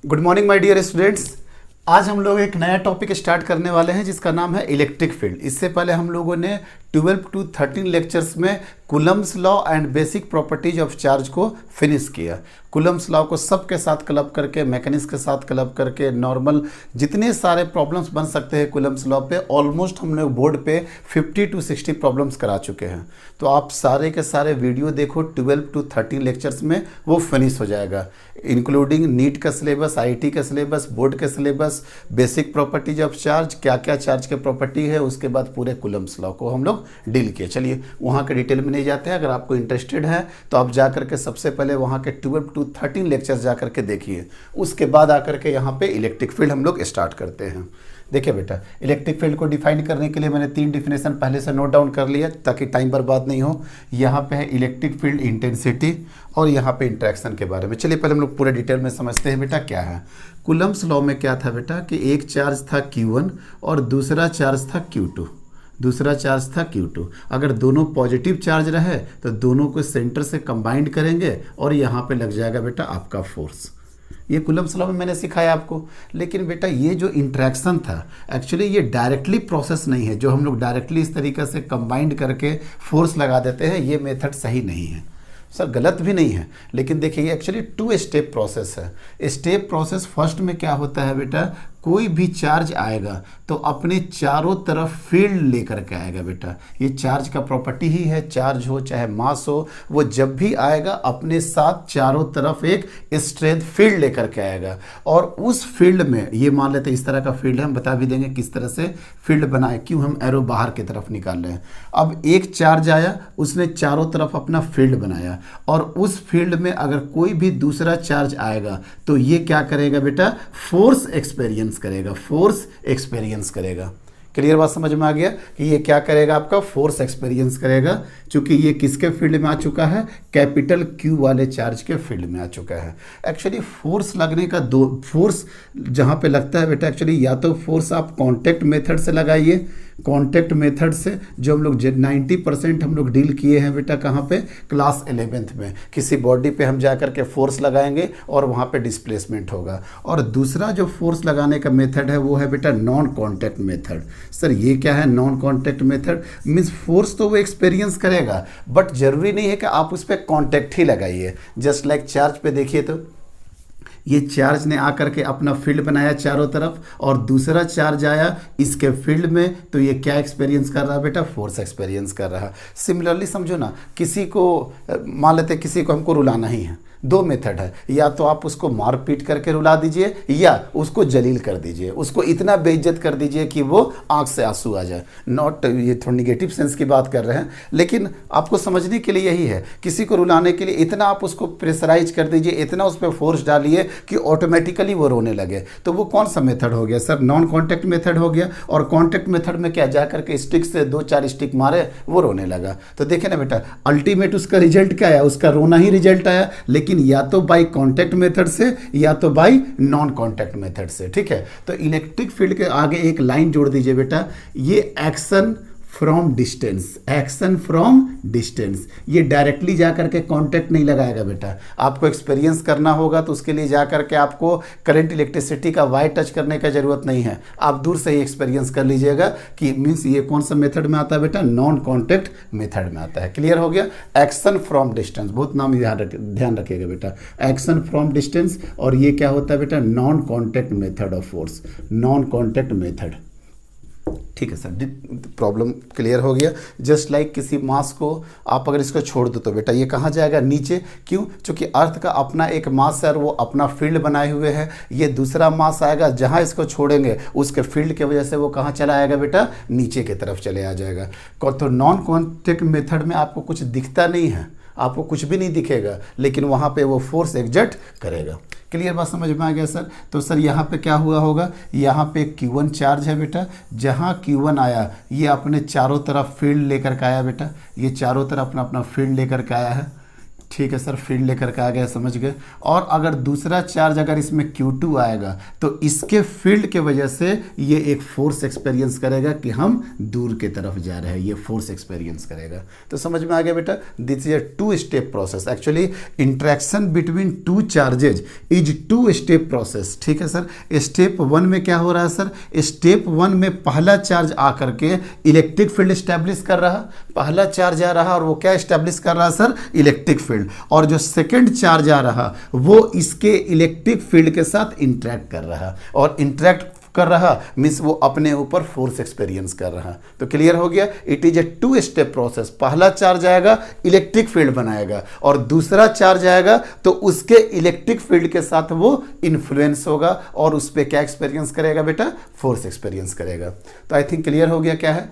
Good morning my dear students. आज हम लोग एक नया टॉपिक स्टार्ट करने वाले हैं जिसका नाम है इलेक्ट्रिक फील्ड। इससे पहले हम लोगों ने 12 to 13 लेक्चर्स में Coulomb's law and basic properties of charge को फिनिश किया। कूलम्स लॉ को सब के साथ क्लब करके, मैकेनिक्स के साथ क्लब करके, नॉर्मल जितने सारे प्रॉब्लम्स बन सकते हैं कूलम्स लॉ पे ऑलमोस्ट हम लोग बोर्ड पे 50 to 60 प्रॉब्लम्स करा चुके हैं। तो आप सारे के सारे वीडियो देखो 12 to 13 लेक्चर्स में, वो फिनिश हो जाएगा, इंक्लूडिंग नीट का सिलेबस, आईटी का सिलेबस, बोर्ड के syllabus, basic properties of charge, क्या क्या चार्ज के प्रॉपर्टी है, उसके बाद पूरे कूलम्स लॉ को हम लोग डील किए। चलिए वहाँ के डिटेल में नहीं जाते हैं। अगर आपको इंटरेस्टेड है तो आप जा करके सबसे पहले वहाँ के 12 to 13 लेक्चर्स जा करके देखिए, उसके बाद आकर के यहाँ पे इलेक्ट्रिक फील्ड हम लोग स्टार्ट करते हैं। देखिए बेटा, इलेक्ट्रिक फील्ड को डिफाइन करने के लिए मैंने 3 डिफिनेशन पहले से नोट डाउन कर लिया ताकि टाइम बर्बाद नहीं हो। यहाँ पे है इलेक्ट्रिक फील्ड इंटेंसिटी और यहाँ पे इंट्रैक्शन के बारे में। चलिए पहले हम लोग पूरे डिटेल में समझते हैं बेटा क्या है। कूलम्स लॉ में क्या था बेटा कि एक चार्ज था Q1 और दूसरा चार्ज था Q2। अगर दोनों पॉजिटिव चार्ज रहे तो दोनों को सेंटर से कंबाइंड करेंगे और यहाँ पे लग जाएगा बेटा आपका फोर्स। ये कूलम्स लॉ में मैंने सिखाया आपको। लेकिन बेटा ये जो इंट्रैक्शन था एक्चुअली ये डायरेक्टली प्रोसेस नहीं है, जो हम लोग डायरेक्टली इस तरीके से कंबाइंड करके फोर्स लगा देते हैं, ये मेथड सही नहीं है सर, गलत भी नहीं है। लेकिन देखिए ये एक्चुअली 2 स्टेप प्रोसेस है। स्टेप प्रोसेस फर्स्ट में क्या होता है बेटा, कोई भी चार्ज आएगा तो अपने चारों तरफ फील्ड लेकर के आएगा बेटा। ये चार्ज का प्रॉपर्टी ही है, चार्ज हो चाहे मास हो, वो जब भी आएगा अपने साथ चारों तरफ एक स्ट्रेंथ फील्ड लेकर के आएगा। और उस फील्ड में ये मान लेते हैं इस तरह का फील्ड है, हम बता भी देंगे किस तरह से फील्ड बनाए, क्यों हम एरो बाहर की तरफ निकाल रहे हैं। अब एक चार्ज आया, उसने चारों तरफ अपना फील्ड बनाया और उस फील्ड में अगर कोई भी दूसरा चार्ज आएगा तो ये क्या करेगा बेटा, फोर्स एक्सपीरियंस करेगा। क्लियर बात समझ में आ गया कि ये क्या करेगा, आपका फोर्स एक्सपीरियंस करेगा। क्योंकि ये किसके फील्ड में आ चुका है, कैपिटल Q वाले चार्ज के फील्ड में आ चुका है। एक्चुअली फोर्स लगने का दो फोर्स जहाँ पे लगता है बेटा, एक्चुअली या तो फोर्स आप कांटेक्ट मेथड से लगाइए, कांटेक्ट मेथड से जो हम लोग 90% हम लोग डील किए हैं बेटा, कहाँ पे, क्लास 11th में। किसी बॉडी पे हम जा करके फोर्स लगाएंगे और वहाँ पे डिस्प्लेसमेंट होगा। और दूसरा जो फोर्स लगाने का मेथड है वो है बेटा नॉन कांटेक्ट मेथड। सर ये क्या है non contact method? Means force तो वो एक्सपीरियंस करेगा बट जरूरी नहीं है कि आप उस पर कांटेक्ट ही लगाइए। जस्ट लाइक चार्ज पे देखिए तो ये चार्ज ने आकर के अपना फील्ड बनाया चारों तरफ और दूसरा चार्ज आया इसके फील्ड में, तो ये क्या एक्सपीरियंस कर रहा है बेटा, फोर्स एक्सपीरियंस कर रहा है। सिमिलरली समझो ना, किसी को मान लेते किसी को हमको रुलाना ही है, 2 मेथड है, या तो आप उसको मार पीट करके रुला दीजिए या उसको जलील कर दीजिए, उसको इतना बेइज्जत कर दीजिए कि वो आंख से आंसू आ जाए। नॉट ये थोड़ी निगेटिव सेंस की बात कर रहे हैं, लेकिन आपको समझने के लिए यही है। किसी को रुलाने के लिए इतना आप उसको प्रेशराइज कर दीजिए, इतना उस पर फोर्स डालिए कि ऑटोमेटिकली वो रोने लगे। तो वो कौन सा मेथड हो गया सर, नॉन कॉन्टैक्ट मेथड हो गया। और कॉन्टैक्ट मेथड में क्या, जा करके स्टिक से 2-4 स्टिक मारे वो रोने लगा। तो देखे ना बेटा, अल्टीमेट उसका रिजल्ट क्या आया, उसका रोना ही रिजल्ट आया, लेकिन या तो बाय कांटेक्ट मेथड से या तो बाय नॉन कांटेक्ट मेथड से। ठीक है, तो इलेक्ट्रिक फील्ड के आगे एक लाइन जोड़ दीजिए बेटा, ये एक्शन फ्रॉम डिस्टेंस, ये डायरेक्टली जाकर के कांटेक्ट नहीं लगाएगा बेटा। आपको एक्सपीरियंस करना होगा तो उसके लिए जाकर के आपको करंट इलेक्ट्रिसिटी का वायर टच करने का जरूरत नहीं है, आप दूर से ही एक्सपीरियंस कर लीजिएगा कि मीन्स ये कौन सा मेथड में आता है बेटा, नॉन कांटेक्ट मेथड में आता है। क्लियर हो गया। एक्शन फ्रॉम डिस्टेंस, बहुत नाम ध्यान रखिएगा बेटा, एक्शन फ्रॉम डिस्टेंस। और ये क्या होता है बेटा, non contact method of force, non contact method. ठीक है सर, प्रॉब्लम क्लियर हो गया। जस्ट लाइक किसी मास को आप अगर इसको छोड़ दो तो बेटा ये कहाँ जाएगा, नीचे। क्यों? क्योंकि अर्थ का अपना एक मास है और वो अपना फील्ड बनाए हुए है। ये दूसरा मास आएगा, जहाँ इसको छोड़ेंगे उसके फील्ड की वजह से वो कहाँ चला आएगा बेटा, नीचे की तरफ चले आ जाएगा। तो नॉन कॉन्टैक्ट मेथड में आपको कुछ दिखता नहीं है, आपको कुछ भी नहीं दिखेगा, लेकिन वहाँ पे वो फोर्स एग्जर्ट करेगा। क्लियर बात समझ में आ गया सर। तो सर यहाँ पे क्या हुआ होगा, यहाँ पे Q1 चार्ज है बेटा, जहाँ Q1 आया ये अपने चारों तरफ फील्ड लेकर के आया बेटा, ये चारों तरफ अपना अपना फील्ड लेकर के आया है। ठीक है सर, फील्ड लेकर के आ गया, समझ गए। और अगर दूसरा चार्ज अगर इसमें Q2 आएगा तो इसके फील्ड के वजह से ये एक फोर्स एक्सपीरियंस करेगा कि हम दूर की तरफ जा रहे हैं, ये फोर्स एक्सपीरियंस करेगा। तो समझ में आ गया बेटा, this is a 2 step process. Actually interaction between 2 charges is 2 step process. ठीक है सर, स्टेप 1 में क्या हो रहा है सर, स्टेप 1 में पहला चार्ज आकर के इलेक्ट्रिक फील्ड स्टैब्लिश कर रहा, पहला चार्ज आ रहा और वो क्या स्टैब्लिश कर रहा सर, इलेक्ट्रिक फील्ड। और जो सेकंड चार्ज आ रहा वो इसके इलेक्ट्रिक फील्ड के साथ इंटरेक्ट कर रहा, और इंटरेक्ट कर रहा मीन्स वो अपने ऊपर फोर्स एक्सपीरियंस कर रहा। तो क्लियर हो गया, it is A 2 step process. पहला चार्ज आएगा इलेक्ट्रिक फील्ड बनाएगा, और दूसरा चार्ज आएगा तो उसके इलेक्ट्रिक फील्ड के साथ वो इन्फ्लुएंस होगा और उस पर क्या एक्सपीरियंस करेगा बेटा, फोर्स एक्सपीरियंस करेगा। तो आई थिंक क्लियर हो गया क्या है।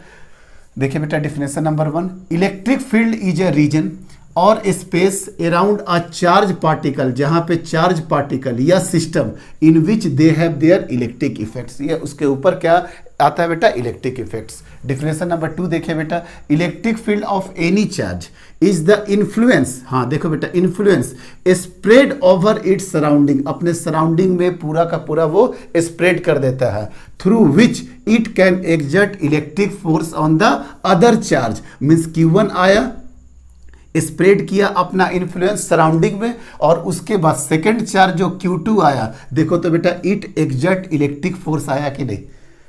देखिए बेटा, definition number 1, electric field is a region और space around a charge particle, जहां पे चार्ज पार्टिकल या system in which they have their electric effects, ये उसके ऊपर क्या आता है बेटा, इलेक्ट्रिक इफेक्ट्स। डेफिनेशन नंबर 2 देखिए बेटा, electric field of any charge is the influence, हाँ देखो बेटा, influence spread over its surrounding, अपने सराउंडिंग में पूरा का पूरा वो स्प्रेड कर देता है, through which it can exert electric force on the other charge. Means Q1 आया, स्प्रेड किया अपना इन्फ्लुएंस सराउंडिंग में, और उसके बाद सेकंड चार्ज जो Q2 आया, देखो तो बेटा इट एक्सर्ट इलेक्ट्रिक फोर्स आया कि नहीं,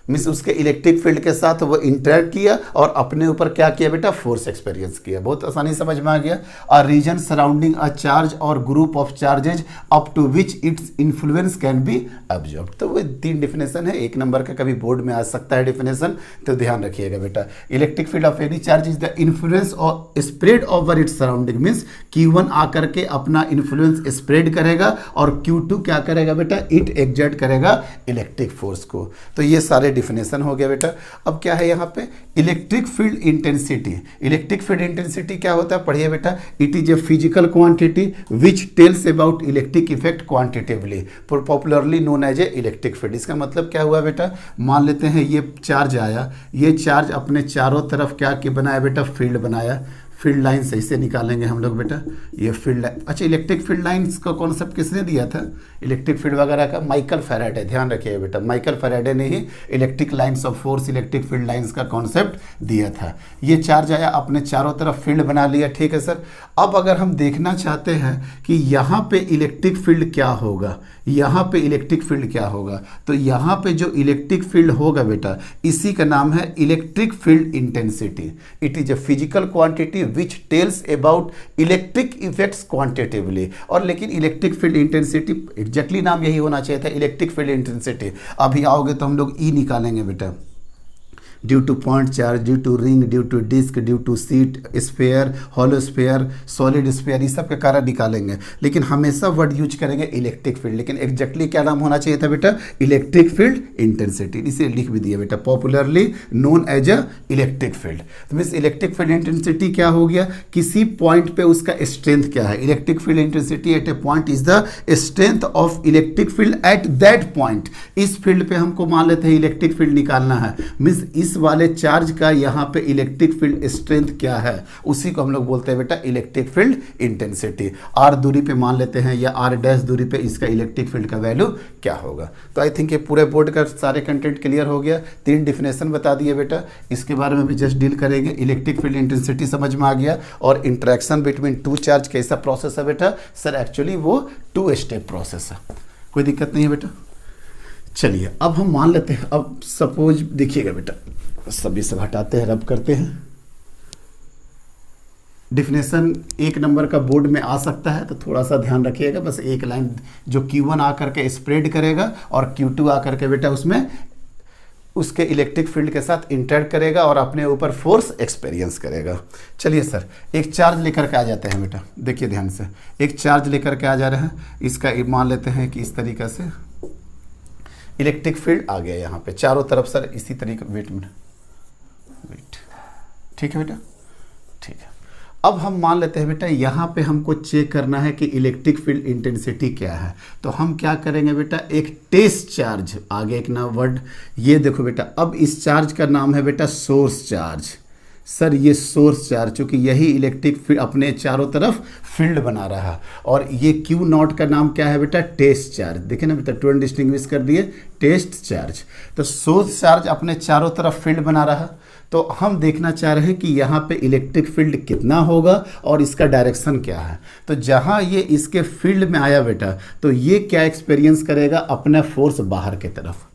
मीन्स उसके इलेक्ट्रिक फील्ड के साथ वो इंटरेक्ट किया और अपने ऊपर क्या किया बेटा, फोर्स एक्सपीरियंस किया। बहुत आसानी समझ में आ गया। A region surrounding a charge और group of charges up to which its influence can be observed. तो वो 3 डिफिनेशन है, 1 नंबर का कभी बोर्ड में आ सकता है डिफिनेशन, तो ध्यान रखिएगा बेटा। Electric field of any charge is the influence और spread over its surrounding, means Q1 आकर के अपना इन्फ्लुएंस स्प्रेड करेगा और Q2 क्या करेगा बेटा, इट एक्सर्ट करेगा इलेक्ट्रिक फोर्स को। तो ये सारे डिफिनेशन हो गया बेटा। अब क्या है यहाँ पे, electric field intensity. Electric field intensity क्या होता है, पढ़िए बेटा, it is a physical quantity which tells about electric effect quantitatively, popularly known as a electric field. इसका मतलब क्या हुआ बेटा, मान लेते हैं ये चार्ज आया, ये चार्ज अपने चारों तरफ क्या बनाया बेटा, फील्ड बनाया। फील्ड लाइन सही से निकालेंगे हम लोग बेटा, ये फील्ड लाइन। अच्छा, इलेक्ट्रिक फील्ड लाइंस का कॉन्सेप्ट किसने दिया था, इलेक्ट्रिक फील्ड वगैरह का, माइकल फैराडे। ध्यान रखिए बेटा, माइकल फैराडे ने ही electric lines of force, electric field lines का कॉन्सेप्ट दिया था। ये चार्ज आया, अपने चारों तरफ फील्ड बना लिया, ठीक है सर। अब अगर हम देखना चाहते हैं कि यहाँ पे इलेक्ट्रिक फील्ड क्या होगा, यहाँ पे इलेक्ट्रिक फील्ड क्या होगा, तो यहाँ पे जो इलेक्ट्रिक फील्ड होगा बेटा, इसी का नाम है electric field intensity. It is a physical quantity which tells about electric effects quantitatively. और लेकिन इलेक्ट्रिक फील्ड इंटेंसिटी एग्जैक्टली नाम यही होना चाहिए था, इलेक्ट्रिक फील्ड इंटेंसिटी। अभी आओगे तो हम लोग ई निकालेंगे बेटा, due to point charge, due to ring, due to disc, due to sheet, sphere, hollow sphere, solid sphere, ये सब के कारण निकालेंगे। लेकिन हमेशा वर्ड यूज करेंगे इलेक्ट्रिक फील्ड। लेकिन एग्जैक्टली क्या नाम होना चाहिए था बेटा, इलेक्ट्रिक फील्ड इंटेंसिटी। इसे लिख भी दिया बेटा, popularly known as a electric field. तो मीन्स इलेक्ट्रिक फील्ड इंटेंसिटी क्या हो गया, किसी पॉइंट पे उसका स्ट्रेंथ क्या है। Electric field intensity at A point is the strength of electric field at that point. इस फील्ड पे हमको मान लेते हैं इलेक्ट्रिक फील्ड निकालना है, मीन्स इस वाले चार्ज का यहाँ पे इलेक्ट्रिक फील्ड स्ट्रेंथ क्या है, उसी को हम लोग बोलते हैं बेटा इलेक्ट्रिक फील्ड इंटेंसिटी। आर दूरी पे मान लेते हैं या आर डैश दूरी पे इसका इलेक्ट्रिक फील्ड का वैल्यू क्या होगा। तो आई थिंक ये पूरे बोर्ड का सारे कंटेंट क्लियर हो गया। 3 डिफिनेशन बता दिए बेटा, इसके बारे में भी जस्ट डील करेंगे। इलेक्ट्रिक फील्ड इंटेंसिटी समझ में आ गया, और इंटरेक्शन बिटवीन 2 चार्ज कैसा प्रोसेस है बेटा, सर एक्चुअली वो 2 स्टेप प्रोसेस है, कोई दिक्कत नहीं है बेटा। चलिए अब हम मान लेते हैं, अब सपोज देखिएगा बेटा, सभी सब हटाते हैं, रब करते हैं। डिफिनेशन 1 नंबर का बोर्ड में आ सकता है, तो थोड़ा सा ध्यान रखिएगा। बस एक लाइन जो Q1 आकर के स्प्रेड करेगा और Q2 आकर के बेटा उसमें उसके इलेक्ट्रिक फील्ड के साथ इंटरेक्ट करेगा और अपने ऊपर फोर्स एक्सपीरियंस करेगा। चलिए सर, एक चार्ज लेकर के आ जाते हैं बेटा, देखिए ध्यान से, एक चार्ज लेकर के आ जा रहे हैं। इसका मान लेते हैं कि इस तरीक़ा से इलेक्ट्रिक फील्ड आ गया यहाँ पे चारों तरफ सर, इसी तरीके, वेट, ठीक है बेटा, ठीक है। अब हम मान लेते हैं बेटा यहाँ पे हमको चेक करना है कि इलेक्ट्रिक फील्ड इंटेंसिटी क्या है। तो हम क्या करेंगे बेटा, एक टेस्ट चार्ज, आगे एक ना वर्ड, ये देखो बेटा, अब इस चार्ज का नाम है बेटा सोर्स चार्ज। सर ये सोर्स चार्ज, चूंकि यही इलेक्ट्रिक फील्ड अपने चारों तरफ फील्ड बना रहा है, और ये क्यू नॉट का नाम क्या है बेटा, टेस्ट चार्ज। देखिए ना बेटा, टू डिस्टिंग्विश कर दिए, टेस्ट चार्ज। तो सोर्स चार्ज अपने चारों तरफ फील्ड बना रहा, तो हम देखना चाह रहे हैं कि यहाँ पे इलेक्ट्रिक फील्ड कितना होगा और इसका डायरेक्शन क्या है। तो जहाँ ये इसके फील्ड में आया बेटा, तो ये क्या एक्सपीरियंस करेगा, अपना फोर्स बाहर की तरफ।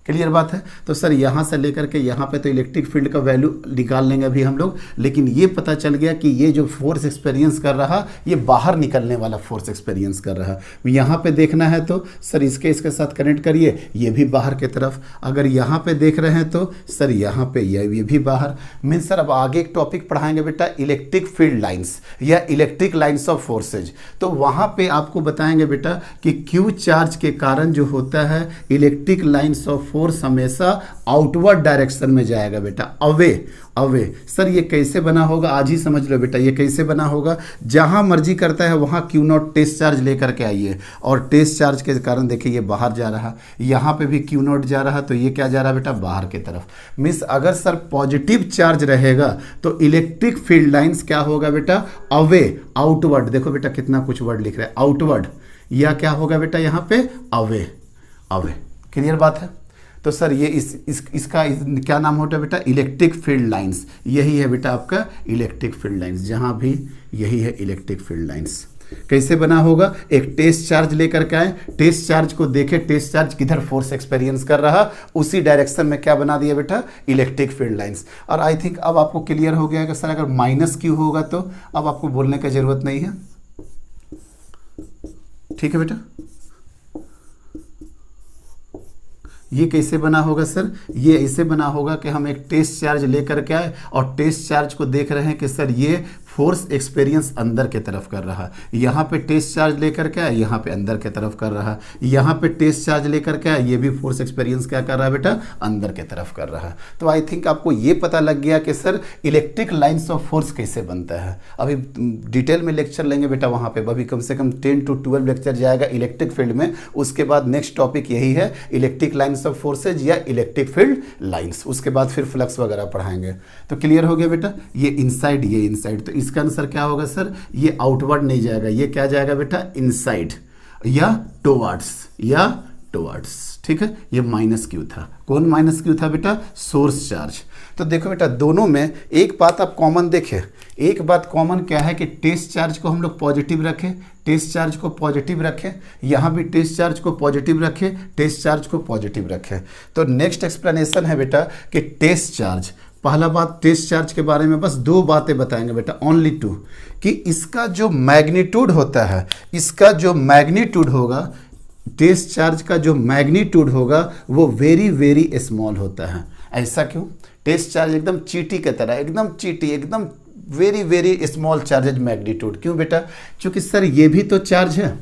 क्लियर बात है। तो सर यहाँ से लेकर के यहाँ पे तो इलेक्ट्रिक फील्ड का वैल्यू निकाल लेंगे अभी हम लोग, लेकिन ये पता चल गया कि ये जो फोर्स एक्सपीरियंस कर रहा, ये बाहर निकलने वाला फोर्स एक्सपीरियंस कर रहा। यहाँ पे देखना है तो सर इसके साथ कनेक्ट करिए, ये भी बाहर की तरफ। अगर यहाँ पे देख रहे हैं तो सर यहाँ पे ये भी बाहर। मीन सर अब आगे एक टॉपिक पढ़ाएंगे बेटा, इलेक्ट्रिक फील्ड लाइन्स या इलेक्ट्रिक लाइन्स ऑफ फोर्सेज। तो वहाँ पे आपको बताएंगे बेटा कि क्यू चार्ज के कारण जो होता है इलेक्ट्रिक लाइन्स ऑफ फोर्स हमेशा आउटवर्ड डायरेक्शन में जाएगा बेटा, अवे अवे। सर ये कैसे बना होगा, आज ही समझ लो बेटा, ये कैसे बना होगा। जहां मर्जी करता है वहां क्यू नॉट टेस्ट चार्ज लेकर के आइए, और टेस्ट चार्ज के कारण देखिए ये बाहर जा रहा, यहाँ पे भी क्यू नॉट जा रहा, तो ये क्या जा रहा बेटा, बाहर की तरफ। मीन्स अगर सर पॉजिटिव चार्ज रहेगा तो इलेक्ट्रिक फील्ड लाइन्स क्या होगा बेटा, अवे, आउटवर्ड। देखो बेटा कितना कुछ वर्ड लिख रहा है, आउटवर्ड, या क्या होगा बेटा यहाँ पे, अवे अवे। क्लियर बात है। तो सर ये इसका क्या नाम होता है बेटा, इलेक्ट्रिक फील्ड लाइंस। यही है बेटा आपका इलेक्ट्रिक फील्ड लाइंस, जहां भी यही है इलेक्ट्रिक फील्ड लाइंस। कैसे बना होगा, एक टेस्ट चार्ज लेकर के आए, टेस्ट चार्ज को देखे, टेस्ट चार्ज किधर फोर्स एक्सपीरियंस कर रहा, उसी डायरेक्शन में क्या बना दिया बेटा, इलेक्ट्रिक फील्ड लाइंस। और आई थिंक अब आपको क्लियर हो गया कि सर अगर माइनस क्यू होगा तो अब आपको बोलने की जरूरत नहीं है। ठीक है बेटा। ये कैसे बना होगा सर, ये ऐसे बना होगा कि हम एक टेस्ट चार्ज लेकर के आए और टेस्ट चार्ज को देख रहे हैं कि सर ये फोर्स एक्सपीरियंस अंदर के तरफ कर रहा, यहाँ पे टेस्ट चार्ज लेकर के आए, यहाँ पे अंदर के तरफ कर रहा, यहाँ पे टेस्ट चार्ज लेकर के आए, ये भी फोर्स एक्सपीरियंस क्या कर रहा है बेटा, अंदर के तरफ कर रहा। तो आई थिंक आपको ये पता लग गया कि sir electric lines of force कैसे बनता है। अभी डिटेल में लेक्चर लेंगे बेटा वहाँ पे, अभी कम से कम 10 to 12 लेक्चर जाएगा इलेक्ट्रिक फील्ड में। उसके बाद नेक्स्ट टॉपिक यही है, इलेक्ट्रिक लाइन्स ऑफ फोर्सेज या इलेक्ट्रिक फील्ड लाइन्स। उसके बाद फिर फ्लक्स वगैरह पढ़ाएंगे। तो क्लियर हो गया बेटा, ये इनसाइड, ये इनसाइड। तो इसका आंसर क्या होगा सर, ये आउटवर्ड नहीं जाएगा, ये क्या जाएगा बेटा, इनसाइड या टुवर्ड्स, या टुवर्ड्स। ठीक है, ये माइनस क्यू था। कौन माइनस क्यू था बेटा, सोर्स चार्ज। तो देखो बेटा दोनों में एक बात आप कॉमन देखें, एक बात कॉमन क्या है कि टेस्ट चार्ज को हम लोग पॉजिटिव रखें, टेस्ट चार्ज को पॉजिटिव रखें, यहाँ भी टेस्ट चार्ज को पॉजिटिव रखें, टेस्ट चार्ज को पॉजिटिव रखें। तो नेक्स्ट एक्सप्लेनेशन है बेटा कि टेस्ट चार्ज, पहला बात टेस्ट चार्ज के बारे में बस 2 बातें बताएंगे बेटा, ओनली 2, कि इसका जो मैग्नीट्यूड होता है, इसका जो मैग्नीट्यूड होगा, टेस्ट चार्ज का जो मैग्नीट्यूड होगा वो वेरी वेरी स्मॉल होता है। ऐसा क्यों, टेस्ट चार्ज एकदम चींटी की तरह, एकदम चींटी, एकदम very very small charges magnitude. क्यों बेटा, क्योंकि सर ये भी तो चार्ज है,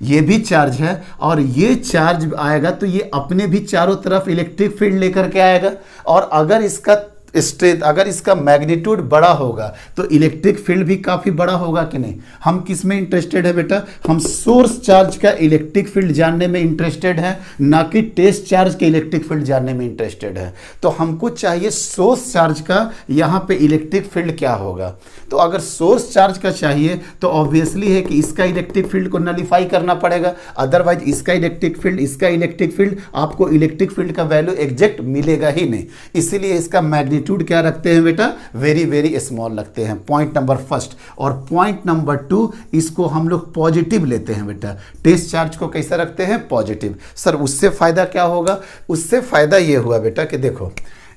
ये भी चार्ज है, और ये चार्ज आएगा तो ये अपने भी चारों तरफ इलेक्ट्रिक फील्ड लेकर के आएगा। और अगर इसका स्ट्रेंथ, अगर इसका मैग्नीट्यूड बड़ा होगा तो इलेक्ट्रिक फील्ड भी काफ़ी बड़ा होगा कि नहीं। हम किस में इंटरेस्टेड है बेटा, हम सोर्स चार्ज का इलेक्ट्रिक फील्ड जानने में इंटरेस्टेड है, ना कि टेस्ट चार्ज के इलेक्ट्रिक फील्ड जानने में इंटरेस्टेड है। तो हमको चाहिए सोर्स चार्ज का यहाँ पे इलेक्ट्रिक फील्ड क्या होगा। तो अगर सोर्स चार्ज का चाहिए तो ऑब्वियसली है कि इसका इलेक्ट्रिक फील्ड को नलीफाई करना पड़ेगा, अदरवाइज इसका इलेक्ट्रिक फील्ड, इसका इलेक्ट्रिक फील्ड, आपको इलेक्ट्रिक फील्ड का वैल्यू एग्जैक्ट मिलेगा ही नहीं। इसीलिए इसका मैग्नीट्यूड क्या रखते हैं बेटा, वेरी वेरी स्मॉल रखते हैं। Point number first. और पॉइंट नंबर 2, इसको हम लोग पॉजिटिव लेते हैं बेटा, टेस्ट चार्ज को कैसा रखते हैं, पॉजिटिव। सर उससे फायदा क्या होगा, उससे फायदा ये हुआ बेटा कि देखो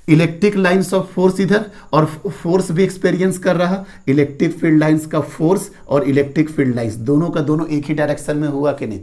इलेक्ट्रिक लाइंस ऑफ फोर्स इधर, और फोर्स भी एक्सपीरियंस कर रहा, इलेक्ट्रिक फील्ड लाइंस का फोर्स और इलेक्ट्रिक फील्ड लाइंस दोनों का दोनों एक ही डायरेक्शन में हुआ कि नहीं।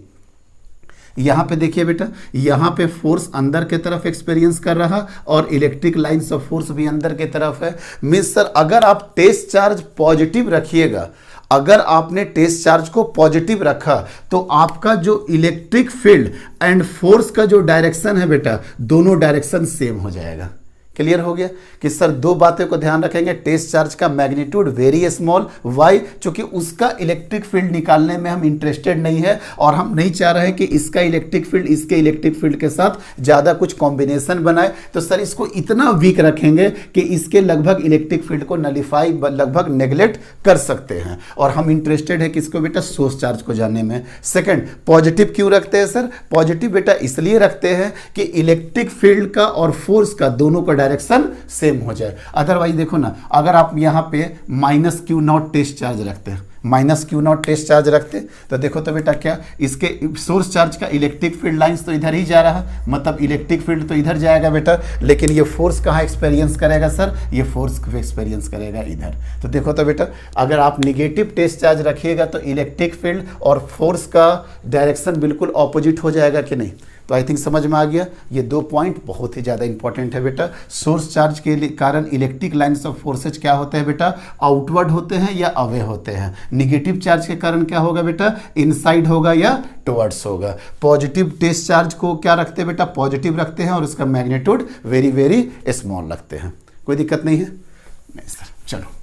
यहाँ पे देखिए बेटा, यहाँ पे फोर्स अंदर के तरफ एक्सपीरियंस कर रहा और इलेक्ट्रिक लाइंस ऑफ फोर्स भी अंदर के तरफ है। मींस सर अगर आप टेस्ट चार्ज पॉजिटिव रखिएगा, अगर आपने टेस्ट चार्ज को पॉजिटिव रखा तो आपका जो इलेक्ट्रिक फील्ड एंड फोर्स का जो डायरेक्शन है बेटा, दोनों डायरेक्शन सेम हो जाएगा। क्लियर हो गया कि सर दो बातें को ध्यान रखेंगे, टेस्ट चार्ज का मैग्नीट्यूड वेरी स्मॉल, वाई क्योंकि उसका इलेक्ट्रिक फील्ड निकालने में हम इंटरेस्टेड नहीं है और हम नहीं चाह रहे हैं कि इसका इलेक्ट्रिक फील्ड इसके इलेक्ट्रिक फील्ड के साथ ज़्यादा कुछ कॉम्बिनेशन बनाए, तो सर इसको इतना वीक रखेंगे कि इसके लगभग इलेक्ट्रिक फील्ड को नलिफाई लगभग नेग्लेक्ट कर सकते हैं। और हम इंटरेस्टेड है किसको बेटा, सोर्स चार्ज को जानने में। सेकंड, पॉजिटिव क्यों रखते हैं सर, पॉजिटिव बेटा इसलिए रखते हैं कि इलेक्ट्रिक फील्ड का और फोर्स का दोनों का डायरेक्शन सेम हो जाए। अदरवाइज देखो ना, अगर आप यहाँ पे minus Q naught test charge रखते हैं, minus Q naught test charge रखते तो देखो तो बेटा क्या, इसके सोर्स चार्ज का इलेक्ट्रिक फील्ड लाइंस तो इधर ही जा रहा है, मतलब इलेक्ट्रिक फील्ड तो इधर जाएगा बेटा, लेकिन ये फोर्स कहाँ एक्सपीरियंस करेगा सर, ये फोर्स एक्सपीरियंस करेगा इधर। तो देखो तो बेटा अगर आप निगेटिव टेस्ट चार्ज रखिएगा तो इलेक्ट्रिक फील्ड और फोर्स का डायरेक्शन बिल्कुल ऑपोजिट हो जाएगा कि नहीं। तो आई थिंक समझ में आ गया, ये दो पॉइंट बहुत ही ज़्यादा इंपॉर्टेंट है बेटा। सोर्स चार्ज के कारण इलेक्ट्रिक लाइन्स ऑफ फोर्सेज क्या होते हैं बेटा, आउटवर्ड होते हैं या अवे होते हैं। निगेटिव चार्ज के कारण क्या होगा बेटा, इनसाइड होगा या टुवर्ड्स होगा। पॉजिटिव टेस्ट चार्ज को क्या रखते हैं बेटा, पॉजिटिव रखते हैं और उसका मैग्नीट्यूड वेरी वेरी स्मॉल रखते हैं। कोई दिक्कत नहीं है, नहीं सर। चलो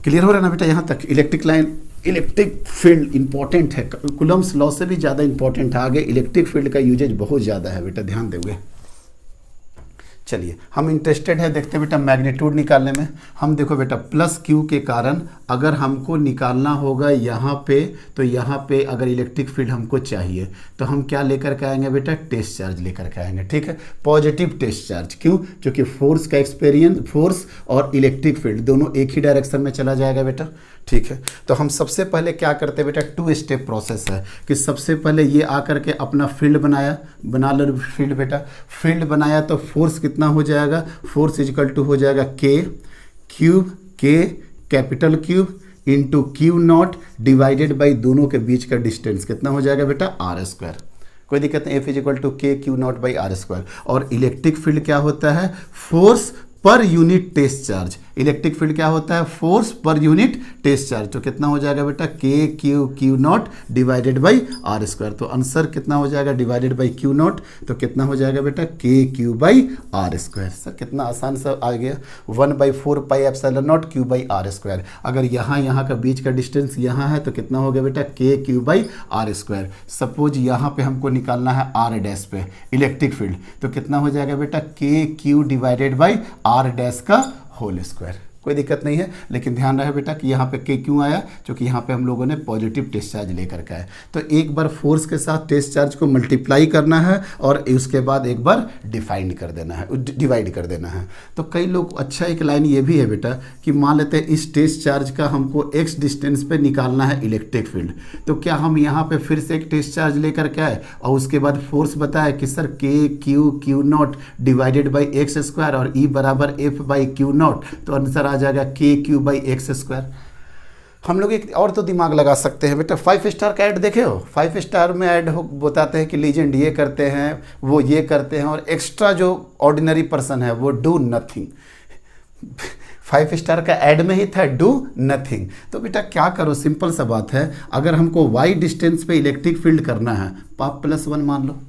क्लियर हो रहा है ना बेटा, यहाँ तक electric line, electric field important है, कूलम्स लॉ से भी ज़्यादा इंपॉर्टेंट है। आगे इलेक्ट्रिक फील्ड का यूजेज बहुत ज़्यादा है बेटा, ध्यान दोगे। चलिए हम इंटरेस्टेड है, देखते बेटा मैग्नीट्यूड निकालने में। हम देखो बेटा प्लस क्यू के कारण अगर हमको निकालना होगा यहाँ पे, तो यहाँ पे अगर इलेक्ट्रिक फील्ड हमको चाहिए तो हम क्या लेकर के आएंगे बेटा, टेस्ट चार्ज लेकर के आएंगे। ठीक है, पॉजिटिव टेस्ट चार्ज। क्यों, क्योंकि फोर्स का एक्सपीरियंस, फोर्स और इलेक्ट्रिक फील्ड दोनों एक ही डायरेक्शन में चला जाएगा बेटा। ठीक है, तो हम सबसे पहले क्या करते हैं बेटा, टू स्टेप प्रोसेस है कि सबसे पहले ये आकर के अपना फील्ड बना लो फील्ड बेटा। फील्ड बनाया तो फोर्स कितना हो जाएगा, फोर्स इक्वल टू हो जाएगा के क्यूब, के capital cube into Q naught divided by दोनों के बीच का डिस्टेंस कितना हो जाएगा बेटा, आर स्क्वायर। कोई दिक्कत नहीं, F is equal to K Q naught by are square. और इलेक्ट्रिक फील्ड क्या होता है, force per unit test charge. Electric field क्या होता है, force per unit test charge. तो कितना हो जाएगा बेटा, K Q naught divided by are square. तो आंसर कितना हो जाएगा, डिवाइडेड बाई क्यू नॉट, तो कितना हो जाएगा बेटा, K Q by are square. Sir कितना आसान सा आ गया, 1/4 pi epsilon naught Q by are square. अगर यहाँ का बीच का डिस्टेंस यहाँ है तो कितना हो गया बेटा, K Q by are square. Suppose यहाँ पे हमको निकालना है आर डैश पे इलेक्ट्रिक फील्ड, तो कितना हो जाएगा बेटा, K Q divided by R dash का होल स्क्वायर। कोई दिक्कत नहीं है, लेकिन ध्यान रहे बेटा कि यहाँ पे के क्यों आया, क्योंकि यहाँ पे हम लोगों ने पॉजिटिव टेस्ट चार्ज लेकर के आए। तो एक बार फोर्स के साथ टेस्ट चार्ज को मल्टीप्लाई करना है और उसके बाद एक बार डिवाइड कर देना है। तो कई लोग, अच्छा एक लाइन ये भी है बेटा कि मान लेते हैं इस टेस्ट चार्ज का हमको एक्स डिस्टेंस पे निकालना है इलेक्ट्रिक फील्ड, तो क्या हम यहाँ पे फिर से एक टेस्ट चार्ज लेकर के आए और उसके बाद फोर्स बताया कि सर के Q naught divided by x square और ई बराबर एफ बाई क्यू नॉट, तो आंसर आ जाएगा के क्यू बाई एक्स स्क्वायर। हम लोग एक और तो दिमाग लगा सकते हैं बेटा, 5 स्टार का ऐड देखे हो, 5 स्टार में ऐड हो बताते हैं कि लीजेंड ये करते हैं, वो ये करते हैं, और एक्स्ट्रा जो ऑर्डिनरी पर्सन है वो डू नथिंग। 5 स्टार का ऐड में ही था डू नथिंग। तो बेटा क्या करो, सिंपल सा बात है, अगर हमको y डिस्टेंस पे इलेक्ट्रिक फील्ड करना है तो आप +1 मान लो।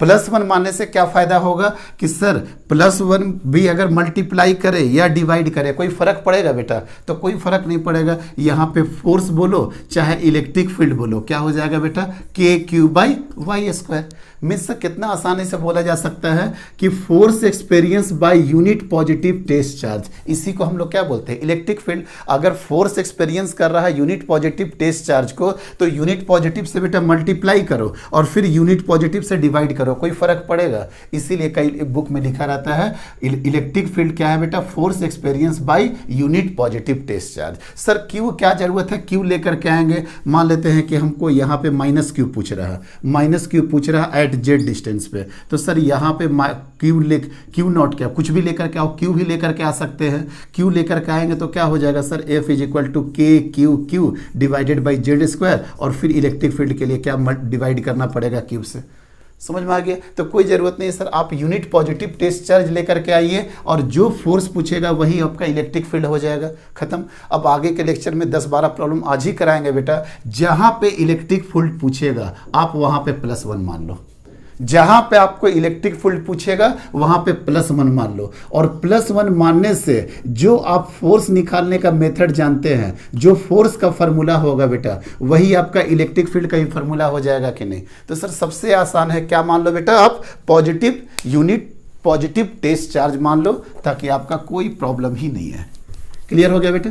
+1 मानने से क्या फायदा होगा कि सर +1 भी अगर मल्टीप्लाई करे या डिवाइड करे कोई फर्क पड़ेगा बेटा, तो कोई फर्क नहीं पड़ेगा। यहाँ पे फोर्स बोलो चाहे इलेक्ट्रिक फील्ड बोलो, क्या हो जाएगा बेटा, K Q by Y square. Means कितना आसानी से बोला जा सकता है कि force experience by unit positive test charge, इसी को हम लोग क्या बोलते हैं, इलेक्ट्रिक फील्ड। अगर फोर्स एक्सपीरियंस कर रहा है यूनिट पॉजिटिव टेस्ट चार्ज को, तो यूनिट पॉजिटिव से बेटा मल्टीप्लाई करो और फिर यूनिट पॉजिटिव से डिवाइड करो, कोई फर्क पड़ेगा। इसीलिए कई बुक में लिखा रहता है इलेक्ट्रिक फील्ड क्या है बेटा, force experience by unit positive test charge. Sir Q क्या जरूरत है, क्यू लेकर के आएंगे। मान लेते हैं कि हमको यहाँ पे -Q पूछ रहा है एट जेड डिस्टेंस पे, तो सर यहाँ पे क्यू नॉट क्या, कुछ भी लेकर के आओ, क्यू भी लेकर के आ सकते हैं। क्यू लेकर के आएंगे तो क्या हो जाएगा sir, F is equal to K Q divided by Z square, और फिर इलेक्ट्रिक फील्ड के लिए क्या डिवाइड करना पड़ेगा क्यू से। समझ में आ गया। तो कोई ज़रूरत नहीं सर, आप यूनिट पॉजिटिव टेस्ट चार्ज लेकर के आइए और जो फोर्स पूछेगा वही आपका इलेक्ट्रिक फील्ड हो जाएगा, खत्म। अब आगे के लेक्चर में 10-12 प्रॉब्लम आज ही कराएंगे बेटा, जहाँ पे इलेक्ट्रिक फील्ड पूछेगा आप वहाँ पे +1 मान लो। जहां पे आपको इलेक्ट्रिक फील्ड पूछेगा वहां पे +1 मान लो, और +1 मानने से जो आप फोर्स निकालने का मेथड जानते हैं, जो फोर्स का फॉर्मूला होगा बेटा, वही आपका इलेक्ट्रिक फील्ड का ही फॉर्मूला हो जाएगा कि नहीं। तो सर सबसे आसान है, क्या मान लो बेटा आप, positive unit positive test charge मान लो, ताकि आपका कोई प्रॉब्लम ही नहीं है। क्लियर हो गया बेटा।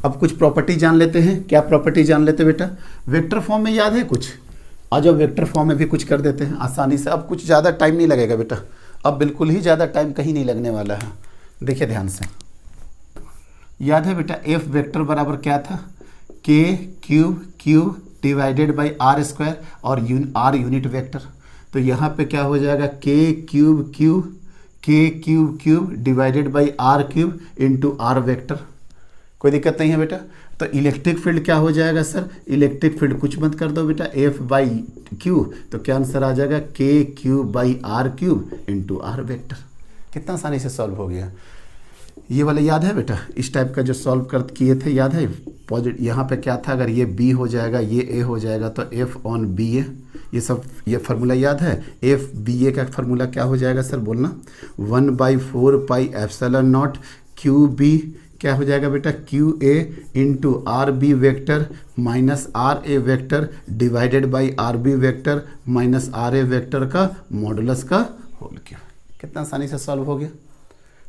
अब कुछ प्रॉपर्टी जान लेते हैं। क्या प्रॉपर्टी जान लेते हैं बेटा, वेक्टर फॉर्म में याद है कुछ, आज अब वेक्टर फॉर्म में भी कुछ कर देते हैं आसानी से। अब कुछ ज़्यादा टाइम नहीं लगेगा बेटा, अब बिल्कुल ही ज़्यादा टाइम कहीं नहीं लगने वाला है। देखिए ध्यान से, याद है बेटा एफ वेक्टर बराबर क्या था, k Q divided by are square और आर यूनिट वेक्टर। तो यहाँ पे क्या हो जाएगा, k cube divided by r cube into r vector. कोई दिक्कत नहीं है बेटा। तो इलेक्ट्रिक फील्ड क्या हो जाएगा सर, इलेक्ट्रिक फील्ड कुछ मत कर दो बेटा, एफ बाई क्यू, तो क्या आंसर आ जाएगा, k cube by r cube into r vector. कितना आसानी से सॉल्व हो गया। ये वाला याद है बेटा, इस टाइप का जो सॉल्व कर किए थे याद है। पॉजिटिव यहाँ पे क्या था, अगर ये बी हो जाएगा, ये ए हो जाएगा, तो एफ ऑन बी ए, ये सब ये फार्मूला याद है। एफ बी ए का फार्मूला क्या हो जाएगा सर, बोलना, 1/4 pi epsilon naught q b क्या हो जाएगा बेटा, q a into r b vector minus r a vector divided by r b vector minus r a vector का मॉडुलस का होल क्यूब। कितना आसानी से सॉल्व हो गया,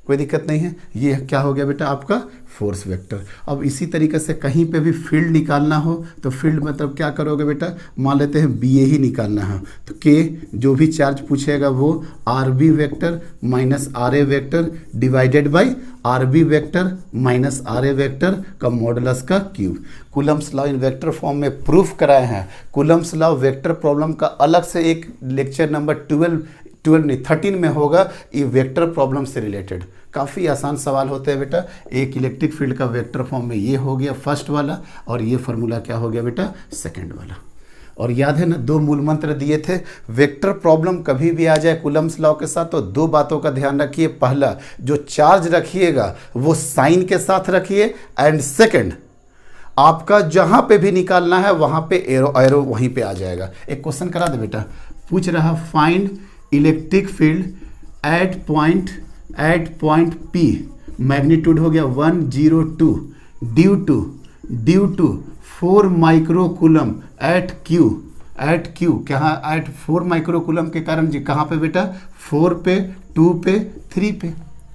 कोई दिक्कत नहीं है। ये क्या हो गया बेटा आपका फोर्स वेक्टर। अब इसी तरीके से कहीं पे भी फील्ड निकालना हो तो फील्ड मतलब क्या करोगे बेटा, मान लेते हैं बी ए ही निकालना है, तो के जो भी चार्ज पूछेगा वो r b vector minus r a vector divided by r b vector minus r a vector का मॉडुलस का cube. Coulomb's law in vector form में प्रूफ कराए हैं। कूलम्स लॉ वेक्टर प्रॉब्लम का अलग से एक लेक्चर नंबर 13 में होगा, ये वेक्टर प्रॉब्लम से रिलेटेड। काफ़ी आसान सवाल होते हैं बेटा। एक इलेक्ट्रिक फील्ड का वेक्टर फॉर्म में ये हो गया फर्स्ट वाला, और ये फार्मूला क्या हो गया बेटा, सेकंड वाला। और याद है ना, 2 मूल मंत्र दिए थे। वेक्टर प्रॉब्लम कभी भी आ जाए कूलम्स लॉ के साथ तो 2 बातों का ध्यान रखिए। पहला, जो चार्ज रखिएगा वो साइन के साथ रखिए, एंड सेकेंड, आपका जहां पे भी निकालना है वहां पे एरो वहीं पे आ जाएगा। एक क्वेश्चन करा दे बेटा, पूछ रहा find electric field at point P, magnitude हो गया 102 due to 4 microcoulomb at Q कहाँ, एट 4 माइक्रोकूलम के कारण जी कहाँ पे बेटा, 4 पे, 2 पे, 3 पे।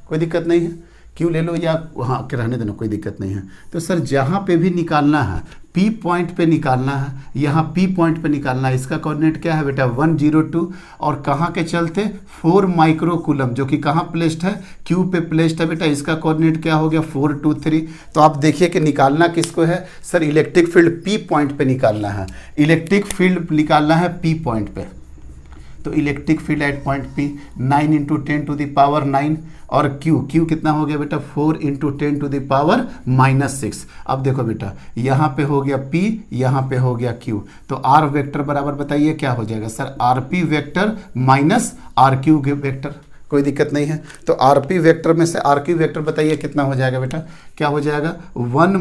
कोई दिक्कत नहीं है, क्यों ले लो या हाँ रहने देना, कोई दिक्कत नहीं है। तो सर जहाँ पे भी निकालना है, P पॉइंट पे निकालना है, यहाँ P पॉइंट पे निकालना है। इसका कोऑर्डिनेट क्या है बेटा, 102, और कहाँ के चलते 4 माइक्रोकूलम, जो कि कहाँ प्लेस्ड है, Q पे प्लेस्ड है बेटा। इसका कोऑर्डिनेट क्या हो गया, 423। तो आप देखिए कि निकालना किसको है sir, electric field P point पे निकालना है। इलेक्ट्रिक फील्ड निकालना है P पॉइंट पे, तो electric field at point P 9 × 10⁻⁹, और Q कितना हो गया बेटा, 4 × 10⁻⁻6। अब देखो बेटा, यहाँ पे हो गया P, यहाँ पे हो गया Q, तो R वेक्टर बराबर बताइए क्या हो जाएगा sir, RP vector minus RQ vector. कोई दिक्कत नहीं है। तो RP वेक्टर में से RQ वेक्टर बताइए कितना हो जाएगा बेटा, क्या हो जाएगा, 1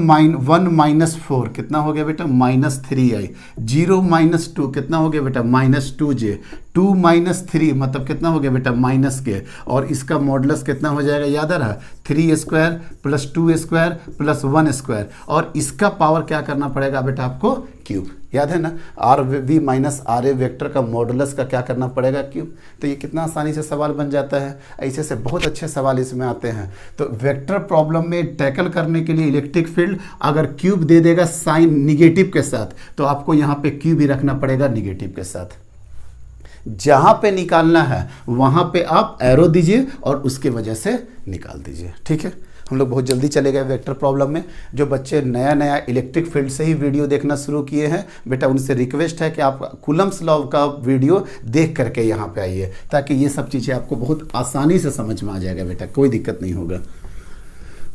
- 4 कितना हो गया बेटा, -3i, 0 - 2 कितना हो गया बेटा, -2j, 2 - 3 मतलब कितना हो गया बेटा, -k, और इसका मॉडुलस कितना हो जाएगा, याद आ रहा, 3² + 2² + 1², और इसका पावर क्या करना पड़ेगा बेटा आपको, क्यूब। याद है ना, RV माइनस RA वेक्टर का मॉडुलस का क्या करना पड़ेगा, क्यूब। तो ये कितना आसानी से सवाल बन जाता है। ऐसे से बहुत अच्छे सवाल इसमें आते हैं। तो वेक्टर प्रॉब्लम में टैकल करने के लिए इलेक्ट्रिक फील्ड अगर क्यूब दे देगा साइन निगेटिव के साथ, तो आपको यहाँ पे क्यूब ही रखना पड़ेगा निगेटिव के साथ। जहाँ पे निकालना है वहाँ पे आप एरो दीजिए और उसके वजह से निकाल दीजिए। ठीक है, हम लोग बहुत जल्दी चले गए वेक्टर प्रॉब्लम में। जो बच्चे नया इलेक्ट्रिक फील्ड से ही वीडियो देखना शुरू किए हैं बेटा, उनसे रिक्वेस्ट है कि आप कूलम्स लॉ का वीडियो देख करके यहाँ पे आइए, ताकि ये सब चीज़ें आपको बहुत आसानी से समझ में आ जाएगा बेटा, कोई दिक्कत नहीं होगा।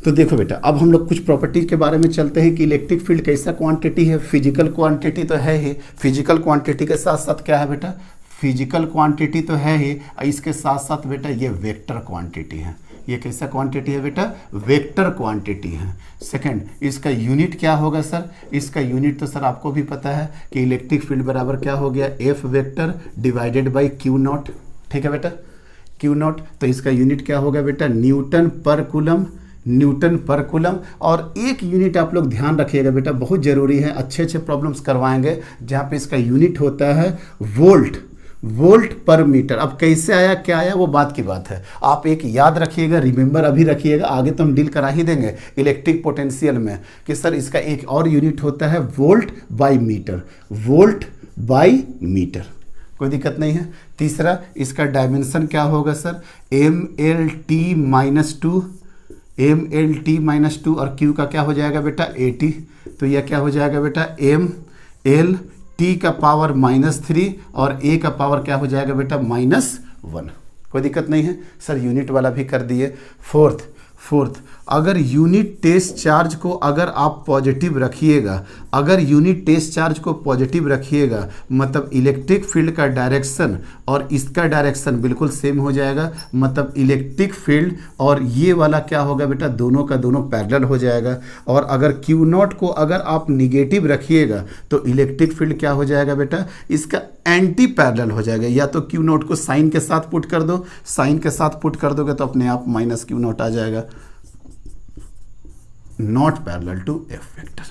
तो देखो बेटा, अब हम लोग कुछ प्रॉपर्टी के बारे में चलते हैं कि इलेक्ट्रिक फील्ड कैसा क्वांटिटी है। फिजिकल क्वांटिटी तो है ही, फिजिकल क्वांटिटी के साथ साथ क्या है बेटा, फिजिकल क्वांटिटी तो है ही, इसके साथ साथ बेटा ये वेक्टर क्वांटिटी है। ये कैसा क्वांटिटी है बेटा, वेक्टर क्वांटिटी है। सेकंड, इसका यूनिट क्या होगा सर, इसका यूनिट तो सर आपको भी पता है कि इलेक्ट्रिक फील्ड बराबर क्या हो गया, F vector divided by Q not. ठीक है बेटा, क्यू नॉट, तो इसका यूनिट क्या होगा बेटा, न्यूटन पर कूलम, न्यूटन पर कूलम। और एक यूनिट आप लोग ध्यान रखिएगा बेटा, बहुत ज़रूरी है, अच्छे अच्छे प्रॉब्लम्स करवाएंगे जहाँ पे इसका यूनिट होता है वोल्ट, वोल्ट पर मीटर। अब कैसे आया क्या आया वो बात की बात है, आप एक याद रखिएगा, रिमेंबर अभी रखिएगा, आगे तो हम डील करा ही देंगे इलेक्ट्रिक पोटेंशियल में कि सर इसका एक और यूनिट होता है volt by metre, volt by metre, कोई दिक्कत नहीं है। तीसरा, इसका डायमेंशन क्या होगा सर, MLT-2, MLT-2 और Q का क्या हो जाएगा बेटा 80, तो यह क्या हो जाएगा बेटा MLT का पावर -3 और A का पावर क्या हो जाएगा बेटा -1, कोई दिक्कत नहीं है सर, यूनिट वाला भी कर दिए। फोर्थ, अगर यूनिट टेस्ट चार्ज को अगर आप पॉजिटिव रखिएगा, अगर यूनिट टेस्ट चार्ज को पॉजिटिव रखिएगा मतलब इलेक्ट्रिक फील्ड का डायरेक्शन और इसका डायरेक्शन बिल्कुल सेम हो जाएगा, मतलब इलेक्ट्रिक फील्ड और ये वाला क्या होगा बेटा, दोनों का दोनों पैरेलल हो जाएगा। और अगर क्यू नॉट को अगर आप निगेटिव रखिएगा तो इलेक्ट्रिक फील्ड क्या हो जाएगा बेटा, इसका एंटी पैरेलल हो जाएगा। या तो क्यू नॉट को साइन के साथ पुट कर दो, साइन के साथ पुट कर दोगे तो अपने आप माइनस क्यू नॉट आ जाएगा, not parallel to F vector,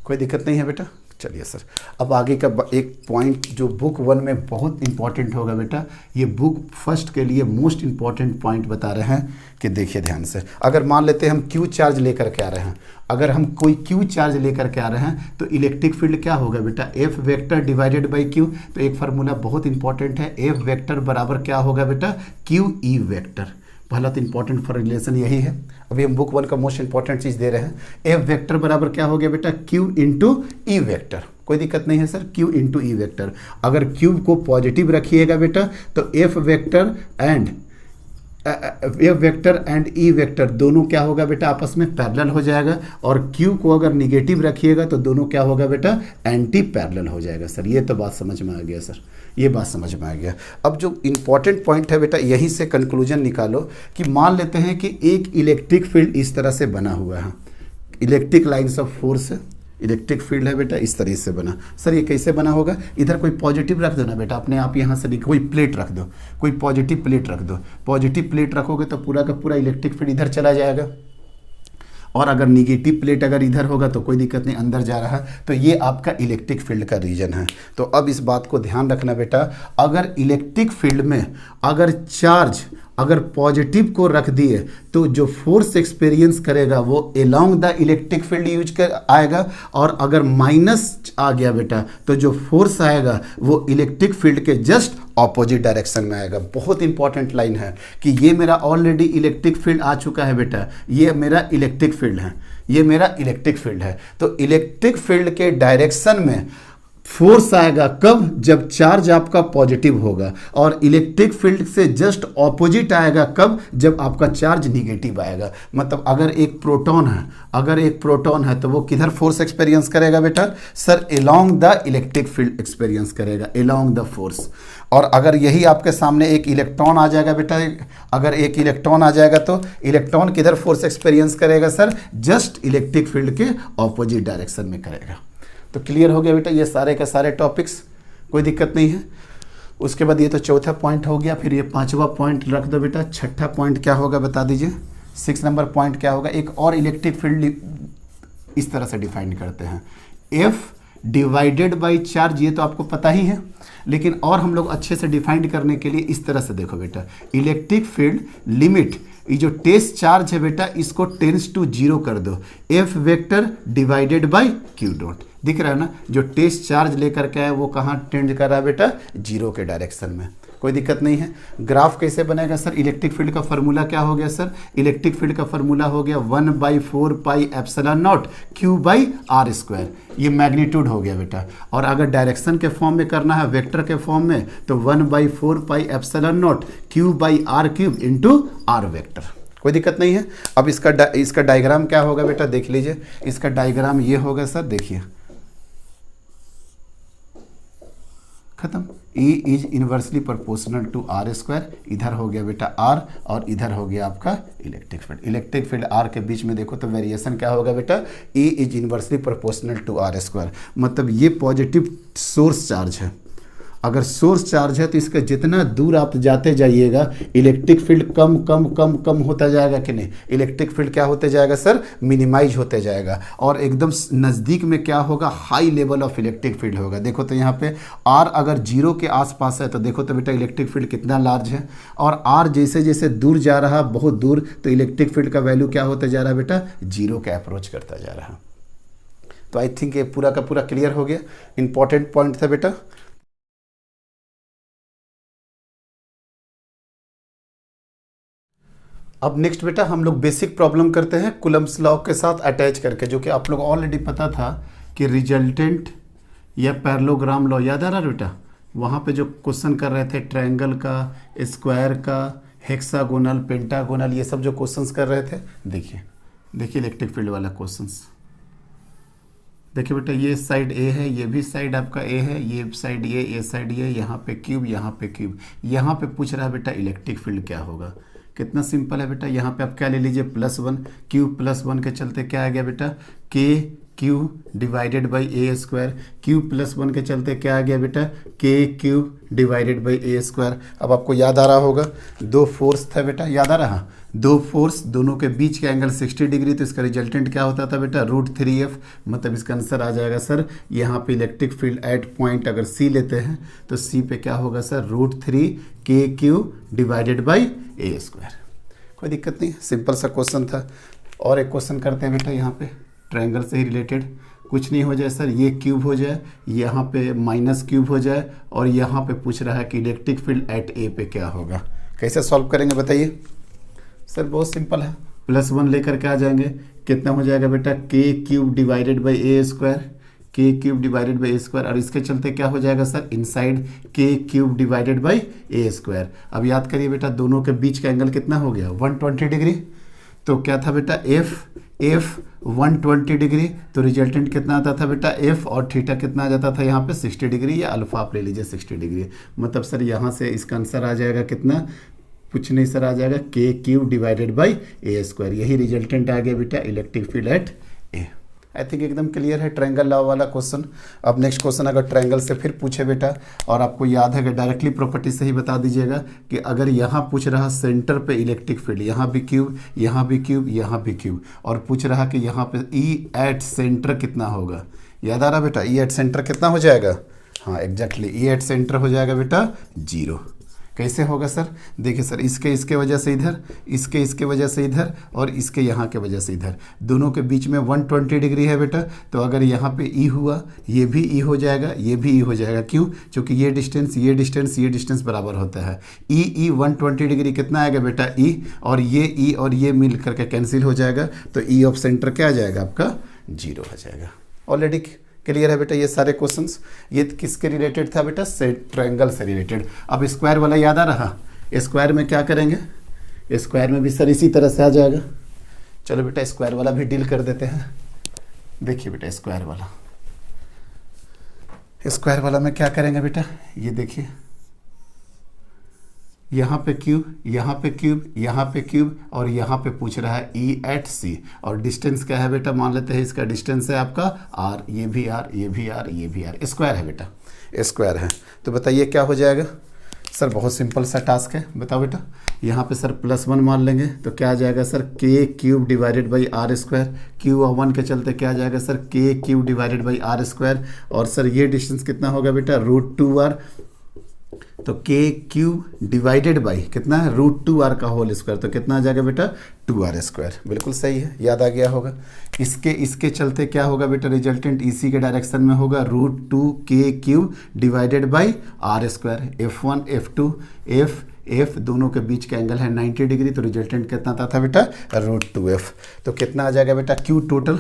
कोई दिक्कत नहीं है बेटा। चलिए सर, अब आगे का एक पॉइंट जो बुक 1 में बहुत इंपॉर्टेंट होगा बेटा, ये बुक फर्स्ट के लिए मोस्ट इंपॉर्टेंट पॉइंट बता रहे हैं कि देखिए ध्यान से, अगर मान लेते हैं हम क्यू चार्ज लेकर के आ रहे हैं, अगर हम कोई क्यू चार्ज लेकर के आ रहे हैं तो इलेक्ट्रिक फील्ड क्या होगा बेटा, F vector divided by Q. तो एक फार्मूला बहुत इंपॉर्टेंट है, एफ वेक्टर बराबर क्या होगा बेटा, क्यू ई वेक्टर। पहला तो इंपॉर्टेंट फॉर रिलेशन यही है, अभी हम बुक 1 का मोस्ट इंपॉर्टेंट चीज दे रहे हैं। एफ वेक्टर बराबर क्या हो गया बेटा, क्यू इंटू ई वेक्टर, कोई दिक्कत नहीं है sir, Q into E vector. अगर क्यू को पॉजिटिव रखिएगा बेटा तो F vector and E vector दोनों क्या होगा बेटा, आपस में पैरेलल हो जाएगा। और क्यू को अगर निगेटिव रखिएगा तो दोनों क्या होगा बेटा, एंटी पैरेलल हो जाएगा। सर ये तो बात समझ में आ गया सर, ये बात समझ में आ गया। अब जो इंपॉर्टेंट पॉइंट है बेटा, यहीं से कंक्लूजन निकालो कि मान लेते हैं कि एक इलेक्ट्रिक फील्ड इस तरह से बना हुआ है, electric lines of force, electric field है बेटा इस तरीके से बना। सर ये कैसे बना होगा, इधर कोई पॉजिटिव रख दो ना बेटा, अपने आप यहाँ से कोई प्लेट रख दो, कोई पॉजिटिव प्लेट रख दो, पॉजिटिव प्लेट रखोगे तो पूरा का पूरा इलेक्ट्रिक फील्ड इधर चला जाएगा। और अगर निगेटिव प्लेट अगर इधर होगा तो कोई दिक्कत नहीं, अंदर जा रहा है, तो ये आपका इलेक्ट्रिक फील्ड का रीजन है। तो अब इस बात को ध्यान रखना बेटा, अगर इलेक्ट्रिक फील्ड में अगर चार्ज अगर पॉजिटिव को रख दिए तो जो फोर्स एक्सपीरियंस करेगा वो along the electric field use कर आएगा, और अगर माइनस आ गया बेटा तो जो फोर्स आएगा वो इलेक्ट्रिक फील्ड के जस्ट ऑपोजिट डायरेक्शन में आएगा। बहुत इंपॉर्टेंट लाइन है कि ये मेरा ऑलरेडी इलेक्ट्रिक फील्ड आ चुका है बेटा, ये मेरा इलेक्ट्रिक फील्ड है, ये मेरा इलेक्ट्रिक फील्ड है। तो इलेक्ट्रिक फील्ड के डायरेक्शन में फोर्स आएगा कब, जब चार्ज आपका पॉजिटिव होगा, और इलेक्ट्रिक फील्ड से जस्ट ऑपोजिट आएगा कब, जब आपका चार्ज निगेटिव आएगा। मतलब अगर एक प्रोटॉन है, अगर एक प्रोटॉन है तो वो किधर फोर्स एक्सपीरियंस करेगा बेटा, sir along the electric field experience करेगा, अलोंग द फोर्स। और अगर यही आपके सामने एक इलेक्ट्रॉन आ जाएगा बेटा, अगर एक इलेक्ट्रॉन आ जाएगा तो इलेक्ट्रॉन किधर फोर्स एक्सपीरियंस करेगा सर, जस्ट इलेक्ट्रिक फील्ड के ऑपोजिट डायरेक्शन में करेगा। तो क्लियर हो गया बेटा ये सारे के सारे टॉपिक्स, कोई दिक्कत नहीं है। उसके बाद ये तो चौथा पॉइंट हो गया, फिर ये 5वां पॉइंट रख दो बेटा। छठा पॉइंट क्या होगा बता दीजिए, 6 नंबर पॉइंट क्या होगा। एक और इलेक्ट्रिक फील्ड इस तरह से डिफाइन करते हैं, एफ डिवाइडेड बाई चार्ज, ये तो आपको पता ही है, लेकिन और हम लोग अच्छे से डिफाइन करने के लिए इस तरह से देखो बेटा, इलेक्ट्रिक फील्ड लिमिट, ये जो टेस्ट चार्ज है बेटा इसको टेंस टू 0 कर दो, F vector divided by Q dot. दिख रहा है ना, जो टेस्ट चार्ज लेकर के आए वो कहाँ टेंड कर रहा है बेटा, 0 के डायरेक्शन में, कोई दिक्कत नहीं है। ग्राफ कैसे बनेगा सर, इलेक्ट्रिक फील्ड का फॉर्मूला क्या हो गया सर, इलेक्ट्रिक फील्ड का फॉर्मूला हो गया 1/4 pi epsilon naught Q by are square, ये मैग्नीट्यूड हो गया बेटा। और अगर डायरेक्शन के फॉर्म में करना है, वेक्टर के फॉर्म में, तो 1/4 pi epsilon naught Q by r cube into r vector, कोई दिक्कत नहीं है। अब इसका डायग्राम क्या होगा बेटा, देख लीजिए, इसका डायग्राम ये होगा सर, देखिए खत्म। E is inversely proportional to r square, इधर हो गया बेटा R और इधर हो गया आपका electric field. Electric field R के बीच में देखो तो वेरिएशन क्या होगा बेटा, E is inversely proportional to r square. मतलब ये पॉजिटिव सोर्स चार्ज है। अगर सोर्स चार्ज है तो इसका जितना दूर आप जाते जाइएगा इलेक्ट्रिक फील्ड कम कम कम कम होता जाएगा कि नहीं, इलेक्ट्रिक फील्ड क्या होते जाएगा सर, मिनिमाइज होते जाएगा। और एकदम नज़दीक में क्या होगा, high level of electric field होगा। देखो तो यहाँ पे R अगर 0 के आसपास है तो देखो तो बेटा इलेक्ट्रिक फील्ड कितना लार्ज है, और R जैसे जैसे दूर जा रहा है बहुत दूर, तो इलेक्ट्रिक फील्ड का वैल्यू क्या होता जा रहा है बेटा, 0 के अप्रोच करता जा रहा है। तो आई थिंक ये पूरा का पूरा क्लियर हो गया। इंपॉर्टेंट पॉइंट था बेटा। अब नेक्स्ट बेटा हम लोग बेसिक प्रॉब्लम करते हैं कूलम्ब्स लॉ के साथ अटैच करके, जो कि आप लोग ऑलरेडी पता था कि रिजल्टेंट या पैरेललोग्राम लॉ याद आ रहा है बेटा। वहाँ पे जो क्वेश्चन कर रहे थे ट्रायंगल का, स्क्वायर का, हेक्सागोनल, पेंटागोनल, ये सब जो क्वेश्चंस कर रहे थे, देखिए इलेक्ट्रिक फील्ड वाला क्वेश्चंस। देखिए बेटा ये साइड ए है, ये भी साइड आपका ए है, ये साइड ये साइड ये, यहाँ पे क्यूब, यहाँ पे क्यूब। यहाँ पे पूछ रहा है बेटा इलेक्ट्रिक फील्ड क्या होगा। कितना सिंपल है बेटा, यहाँ पे आप क्या ले लीजिए +1, क्यूब +1 के चलते क्या आ गया बेटा, K cube divided by A square. Cube +1 के चलते क्या आ गया बेटा, K cube divided by A square. अब आपको याद आ रहा होगा दो फोर्स था बेटा, याद आ रहा, दो फोर्स, दोनों के बीच का एंगल 60 डिग्री, तो इसका रिजल्टेंट क्या होता था बेटा, √3f। मतलब इसका आंसर आ जाएगा सर, यहाँ पे इलेक्ट्रिक फील्ड एट पॉइंट अगर सी लेते हैं तो सी पे क्या होगा सर, √3 के cube divided by A square. कोई दिक्कत नहीं, सिंपल सा क्वेश्चन था। और एक क्वेश्चन करते हैं बेटा, यहाँ पे ट्रायंगल से ही रिलेटेड। कुछ नहीं हो जाए सर, ये क्यूब हो जाए, यहाँ पे माइनस क्यूब हो जाए, और यहाँ पे पूछ रहा है कि इलेक्ट्रिक फील्ड एट ए पे क्या होगा। कैसे सॉल्व करेंगे बताइए सर, बहुत सिंपल है। +1 लेकर के आ जाएंगे, कितना हो जाएगा बेटा, K cube divided by A square, K cube divided by A square, और इसके चलते क्या हो जाएगा sir, inside K cube divided by A square. अब याद करिए बेटा दोनों के बीच का एंगल कितना हो गया, 120 डिग्री। तो क्या था बेटा, एफ 120 डिग्री, तो रिजल्टेंट कितना आता था बेटा, एफ, और थीटा कितना आ जाता था यहाँ पे 60 डिग्री, या अल्फा आप ले लीजिए 60 डिग्री। मतलब सर यहाँ से इसका आंसर आ जाएगा कितना, कुछ नहीं सर, आ जाएगा k cube divided by A square. यही रिजल्टेंट आ गया बेटा electric field eight A. I think एकदम क्लियर है ट्रायंगल लॉ वाला क्वेश्चन। अब नेक्स्ट क्वेश्चन अगर ट्रायंगल से फिर पूछे बेटा, और आपको याद है कि डायरेक्टली प्रॉपर्टी से ही बता दीजिएगा कि अगर यहाँ पूछ रहा सेंटर पे इलेक्ट्रिक फील्ड, यहाँ भी क्यूब, यहाँ भी क्यूब, यहाँ भी क्यूब, और पूछ रहा कि यहाँ पे ई एट सेंटर कितना होगा। याद आ रहा बेटा, ई एट सेंटर कितना हो जाएगा, हाँ एग्जैक्टली, ई एट सेंटर हो जाएगा बेटा 0। कैसे होगा सर, देखिए सर, इसके वजह से इधर, इसके वजह से इधर, और इसके यहाँ के वजह से इधर, दोनों के बीच में 120 डिग्री है बेटा। तो अगर यहाँ पे ई हुआ, ये भी ई हो जाएगा, ये भी ई हो जाएगा। क्यों, क्योंकि ये डिस्टेंस बराबर होता है। ई 120 डिग्री कितना आएगा बेटा, ई, और ये मिल करके कैंसिल हो जाएगा, तो ई ऑफ सेंटर क्या आ जाएगा आपका, 0 आ जाएगा। ऑलरेडी क्लियर है बेटा ये सारे क्वेश्चंस। ये किसके रिलेटेड था बेटा, ट्रायंगल से रिलेटेड। अब स्क्वायर वाला याद आ रहा, स्क्वायर में क्या करेंगे, स्क्वायर में भी सर इसी तरह से आ जाएगा। चलो बेटा स्क्वायर वाला भी डील कर देते हैं। देखिए बेटा स्क्वायर वाला में क्या करेंगे बेटा, ये देखिए, यहाँ पे क्यूब, यहाँ पे क्यूब, यहाँ पे क्यूब, और यहाँ पे पूछ रहा है ई एट सी, और डिस्टेंस क्या है बेटा, मान लेते हैं इसका डिस्टेंस है आपका आर, ये भी आर, ये भी आर, ये भी आर, स्क्वायर है बेटा, स्क्वायर है। तो बताइए क्या हो जाएगा सर, बहुत सिंपल सा टास्क है, बताओ बेटा। यहाँ पे सर +1 मान लेंगे तो क्या आ जाएगा sir, k cube divided by are square. Cube और 1 के चलते क्या आ जाएगा sir, k cube divided by are square, और सर ये डिस्टेंस कितना होगा बेटा, √2r। तो के क्यूब डिवाइडेड बाई कितना है, √2r का होल स्क्वायर, तो कितना आ जाएगा बेटा, 2r स्क्वायर। बिल्कुल सही है, याद आ गया होगा। इसके चलते क्या होगा बेटा, रिजल्टेंट इसी के डायरेक्शन में होगा, √2 k cube divided by are square. F1 F2 F दोनों के बीच का एंगल है 90 डिग्री, तो रिजल्टेंट कितना आता था बेटा, √2f। तो कितना आ जाएगा बेटा, क्यू टोटल,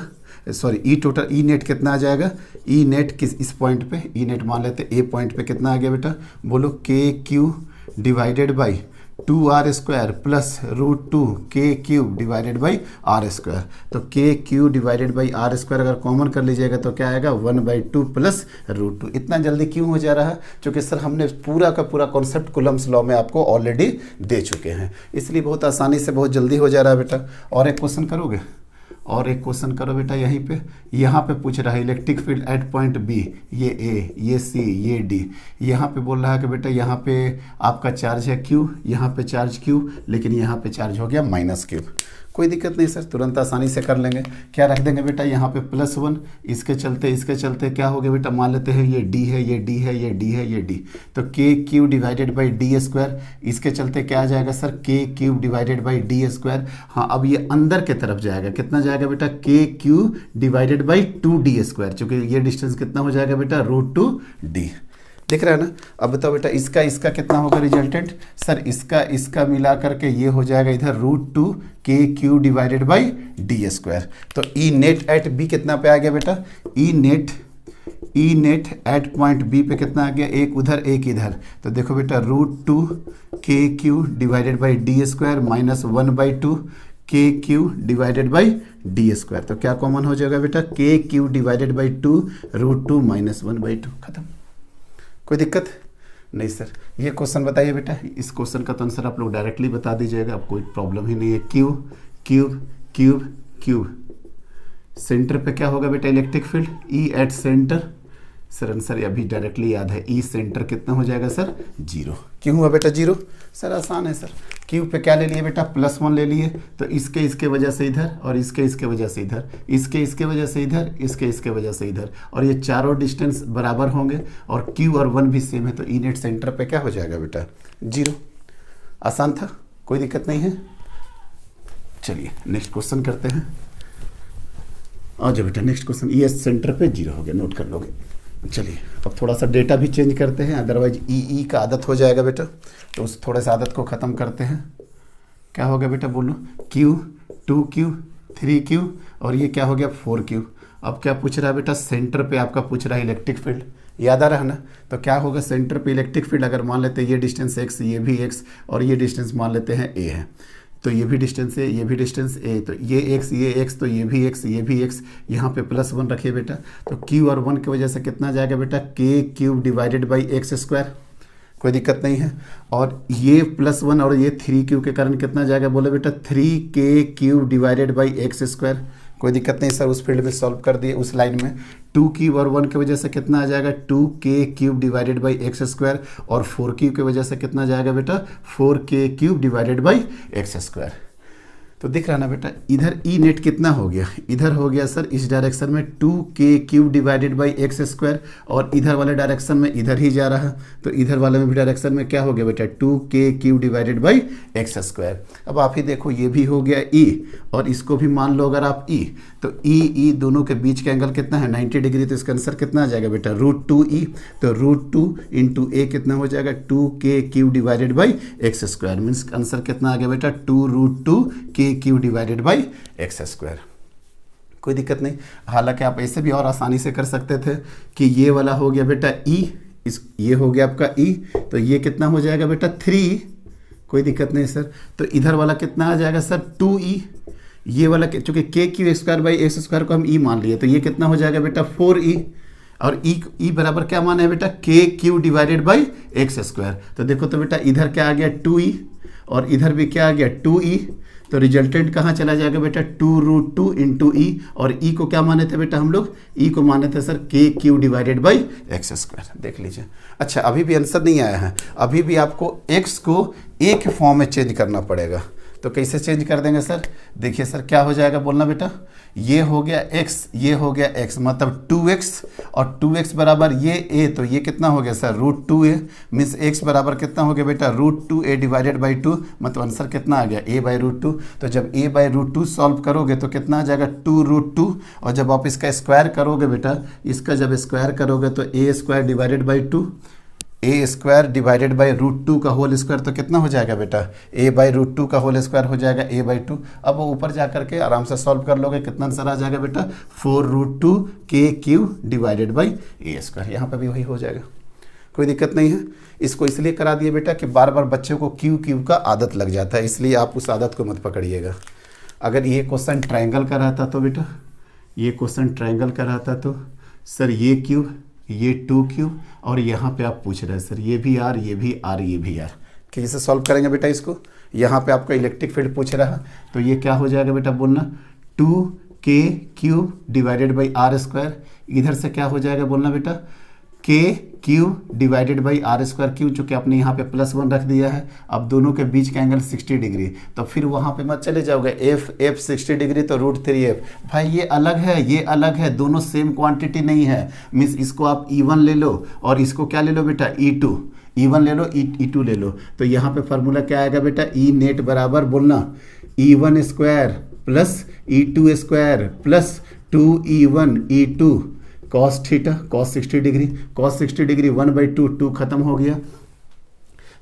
सॉरी ई टोटल, ई नेट कितना आ जाएगा, ई नेट किस इस पॉइंट पे, ई नेट मान लेते ए पॉइंट पे कितना आ गया बेटा, बोलो, के Q divided by 2r² plus √2 k cube divided by r²। तो के क्यूब डिवाइडेड बाई r² अगर कॉमन कर लीजिएगा तो क्या आएगा 1/2 प्लस √2। इतना जल्दी क्यों हो जा रहा है? क्योंकि सर हमने पूरा का पूरा कॉन्सेप्ट कूलम्स लॉ में आपको ऑलरेडी दे चुके हैं, इसलिए बहुत आसानी से बहुत जल्दी हो जा रहा है बेटा। और एक क्वेश्चन करोगे? और एक क्वेश्चन करो बेटा। यहीं पे यहाँ पे पूछ रहा है electric field at point B, ये ए, ये सी, ये डी। यहाँ पे बोल रहा है कि बेटा यहाँ पे आपका चार्ज है Q, यहाँ पे चार्ज Q, लेकिन यहाँ पे चार्ज हो गया -Q। कोई दिक्कत नहीं सर, तुरंत आसानी से कर लेंगे। क्या रख देंगे बेटा यहाँ पे +1, इसके चलते क्या हो गया बेटा, मान लेते हैं ये D है, ये D है, ये D है, ये D। तो के क्यूब डिवाइडेड बाई D², इसके चलते क्या आ जाएगा sir, k cube divided by D²। हाँ, अब ये अंदर के तरफ जाएगा, कितना जाएगा बेटा, K cube divided by 2D², चूँकि ये डिस्टेंस कितना हो जाएगा बेटा, √2D। दिख रहा है ना? अब बताओ बेटा इसका कितना होगा रिजल्टेंट? सर इसका मिला करके ये हो जाएगा इधर √2 k cube divided by D²। तो ई नेट एट बी कितना पे आ गया बेटा, E net at point B पे कितना आ गया, एक उधर एक इधर। तो देखो बेटा √2 k cube divided by D² minus 1/2 के क्यूब डिवाइडेड बाई D²। तो क्या कॉमन हो जाएगा बेटा, K cube divided by 2 √2 minus 1/2। खत्म। कोई दिक्कत नहीं सर? ये क्वेश्चन बताइए बेटा, इस क्वेश्चन का तो आंसर आप लोग डायरेक्टली बता दीजिएगा, अब कोई प्रॉब्लम ही नहीं है। Cube cube cube cube, centre पे क्या होगा बेटा, electric field E at centre. Sir answer अभी डायरेक्टली याद है, ई सेंटर कितना हो जाएगा सर, 0। क्यों हुआ बेटा 0? सर आसान है सर, क्यूब पे क्या ले लिए बेटा, +1 ले लिए, तो इसके वजह से इधर, और इसके वजह से इधर, इसके वजह से इधर, इसके वजह से इधर, और ये चारों डिस्टेंस बराबर होंगे और Q और 1 भी सेम है, तो ई नेट सेंटर पे क्या हो जाएगा बेटा, 0। आसान था, कोई दिक्कत नहीं है। चलिए नेक्स्ट क्वेश्चन करते हैं। आ जाओ बेटा नेक्स्ट क्वेश्चन। ई सेंटर पे 0 हो गया, नोट कर लोगे। चलिए अब थोड़ा सा डेटा भी चेंज करते हैं, अदरवाइज ई का आदत हो जाएगा बेटा, तो उस थोड़े सा आदत को ख़त्म करते हैं। क्या हो गया बेटा बोलो, Q 2Q 3Q और ये क्या हो गया 4Q। अब क्या पूछ रहा है बेटा, सेंटर पे आपका पूछ रहा है इलेक्ट्रिक फील्ड, याद आ रहा है ना? तो क्या होगा, सेंटर पे इलेक्ट्रिक फील्ड अगर मान लेते हैं ये डिस्टेंस x, ये भी x, और ये डिस्टेंस मान लेते हैं a है, तो ये भी डिस्टेंस है, ये भी डिस्टेंस a, तो ये x, तो ये भी x, ये भी x, यहाँ पे +1 रखिए बेटा। तो Q और 1 की वजह से कितना जाएगा बेटा, K cube divided by x²। कोई दिक्कत नहीं है। और ये +1 और ये 3Q के कारण कितना जाएगा बोले बेटा, 3k cube divided by x²। कोई दिक्कत नहीं सर, उस फील्ड में सॉल्व कर दिए, उस लाइन में 2Q और 1 की वजह से कितना आ जाएगा, 2k cube divided by x², और 4Q की वजह से कितना जाएगा बेटा, 4k cube divided by x²। तो दिख रहा ना बेटा, इधर ई नेट कितना हो गया, इधर हो गया सर इस डायरेक्शन में 2k cube divided by x², और इधर वाले डायरेक्शन में इधर ही जा रहा है, तो इधर वाले में भी डायरेक्शन में क्या हो गया बेटा, 2k cube divided by x²। अब आप ही देखो, ये भी हो गया e, और इसको भी मान लो अगर आप e, तो e दोनों के बीच का एंगल कितना है, 90 डिग्री, तो इसका आंसर कितना आ जाएगा बेटा, √2e। तो √2 इंटू a कितना हो जाएगा, 2k cube divided by x², means answer कितना आ गया बेटा, 2√2k cube divided by x²। कोई दिक्कत नहीं। हालांकि आप ऐसे भी और आसानी से कर सकते थे कि ये वाला हो गया बेटा e, ये हो गया आपका e, तो ये कितना हो जाएगा बेटा 3। कोई दिक्कत नहीं सर। तो इधर वाला कितना आ जाएगा सर 2e, ये वाला चूंकि के क्यू स्क्वायर बाई x² को हम e मान लिए, तो ये कितना हो जाएगा बेटा 4e, और e बराबर क्या माना है बेटा, K Q divided by x²। तो देखो तो बेटा इधर क्या आ गया 2e, और इधर भी क्या आ गया 2e, तो रिजल्टेंट कहाँ चला जाएगा बेटा, 2√2 इंटू ई, और ई को क्या माने थे बेटा हम लोग, ई को माने थे सर के क्यू डिवाइडेड बाई x²। देख लीजिए। अच्छा अभी भी आंसर नहीं आया है, अभी भी आपको x को ए के फॉर्म में चेंज करना पड़ेगा। तो कैसे चेंज कर देंगे सर, देखिए सर क्या हो जाएगा बोलना बेटा, ये हो गया x, ये हो गया x, मतलब 2x, और 2x बराबर ये a, तो ये कितना हो गया सर √2a, मीन्स x बराबर कितना हो गया बेटा √2a डिवाइडेड बाई 2, मतलब आंसर कितना आ गया a बाई √2। तो जब a बाई √2 सॉल्व करोगे तो कितना आ जाएगा 2√2, और जब आप इसका स्क्वायर करोगे बेटा, इसका जब स्क्वायर करोगे तो a² divided by 2, a² divided by √2 का होल स्क्वायर, तो कितना हो जाएगा बेटा a बाई √2 का होल स्क्वायर हो जाएगा a बाई 2। अब वो ऊपर जा करके आराम से सॉल्व कर लोगे, कितना आंसर आ जाएगा बेटा 4√2 k Q divided by a²। यहाँ पर भी वही हो जाएगा। कोई दिक्कत नहीं है। इसको इसलिए करा दिए बेटा कि बार बार बच्चों को क्यू का आदत लग जाता है, इसलिए आप उस आदत को मत पकड़िएगा। अगर ये क्वेश्चन ट्रायंगल का रहता तो बेटा, ये क्वेश्चन ट्रायंगल का रहता तो सर ये क्यूब, ये 2 क्यूब, और यहाँ पे आप पूछ रहे हैं सर ये भी आर, ये भी आर, ये भी आर, कैसे सॉल्व करेंगे बेटा इसको। यहाँ पे आपका इलेक्ट्रिक फील्ड पूछ रहा है, तो ये क्या हो जाएगा बेटा बोलना, 2k cube divided by are square. इधर से क्या हो जाएगा बोलना बेटा, k cube divided by are square cube, चूँकि आपने यहाँ पे +1 रख दिया है। अब दोनों के बीच का एंगल 60 डिग्री, तो फिर वहाँ पे मत चले जाओगे, f 60 डिग्री तो √3f। भाई ये अलग है, ये अलग है, दोनों सेम क्वांटिटी नहीं है। मीन्स इसको आप E1 ले लो और इसको क्या ले लो बेटा, E2, E1 ले लो, E2 ले लो। तो यहाँ पे फार्मूला क्या आएगा बेटा, E नेट बराबर बोलना E1 square plus E2 square plus 2E1 E2 cos theta cos 60 degree, cos 60 degree 1/2, 2 खत्म हो गया।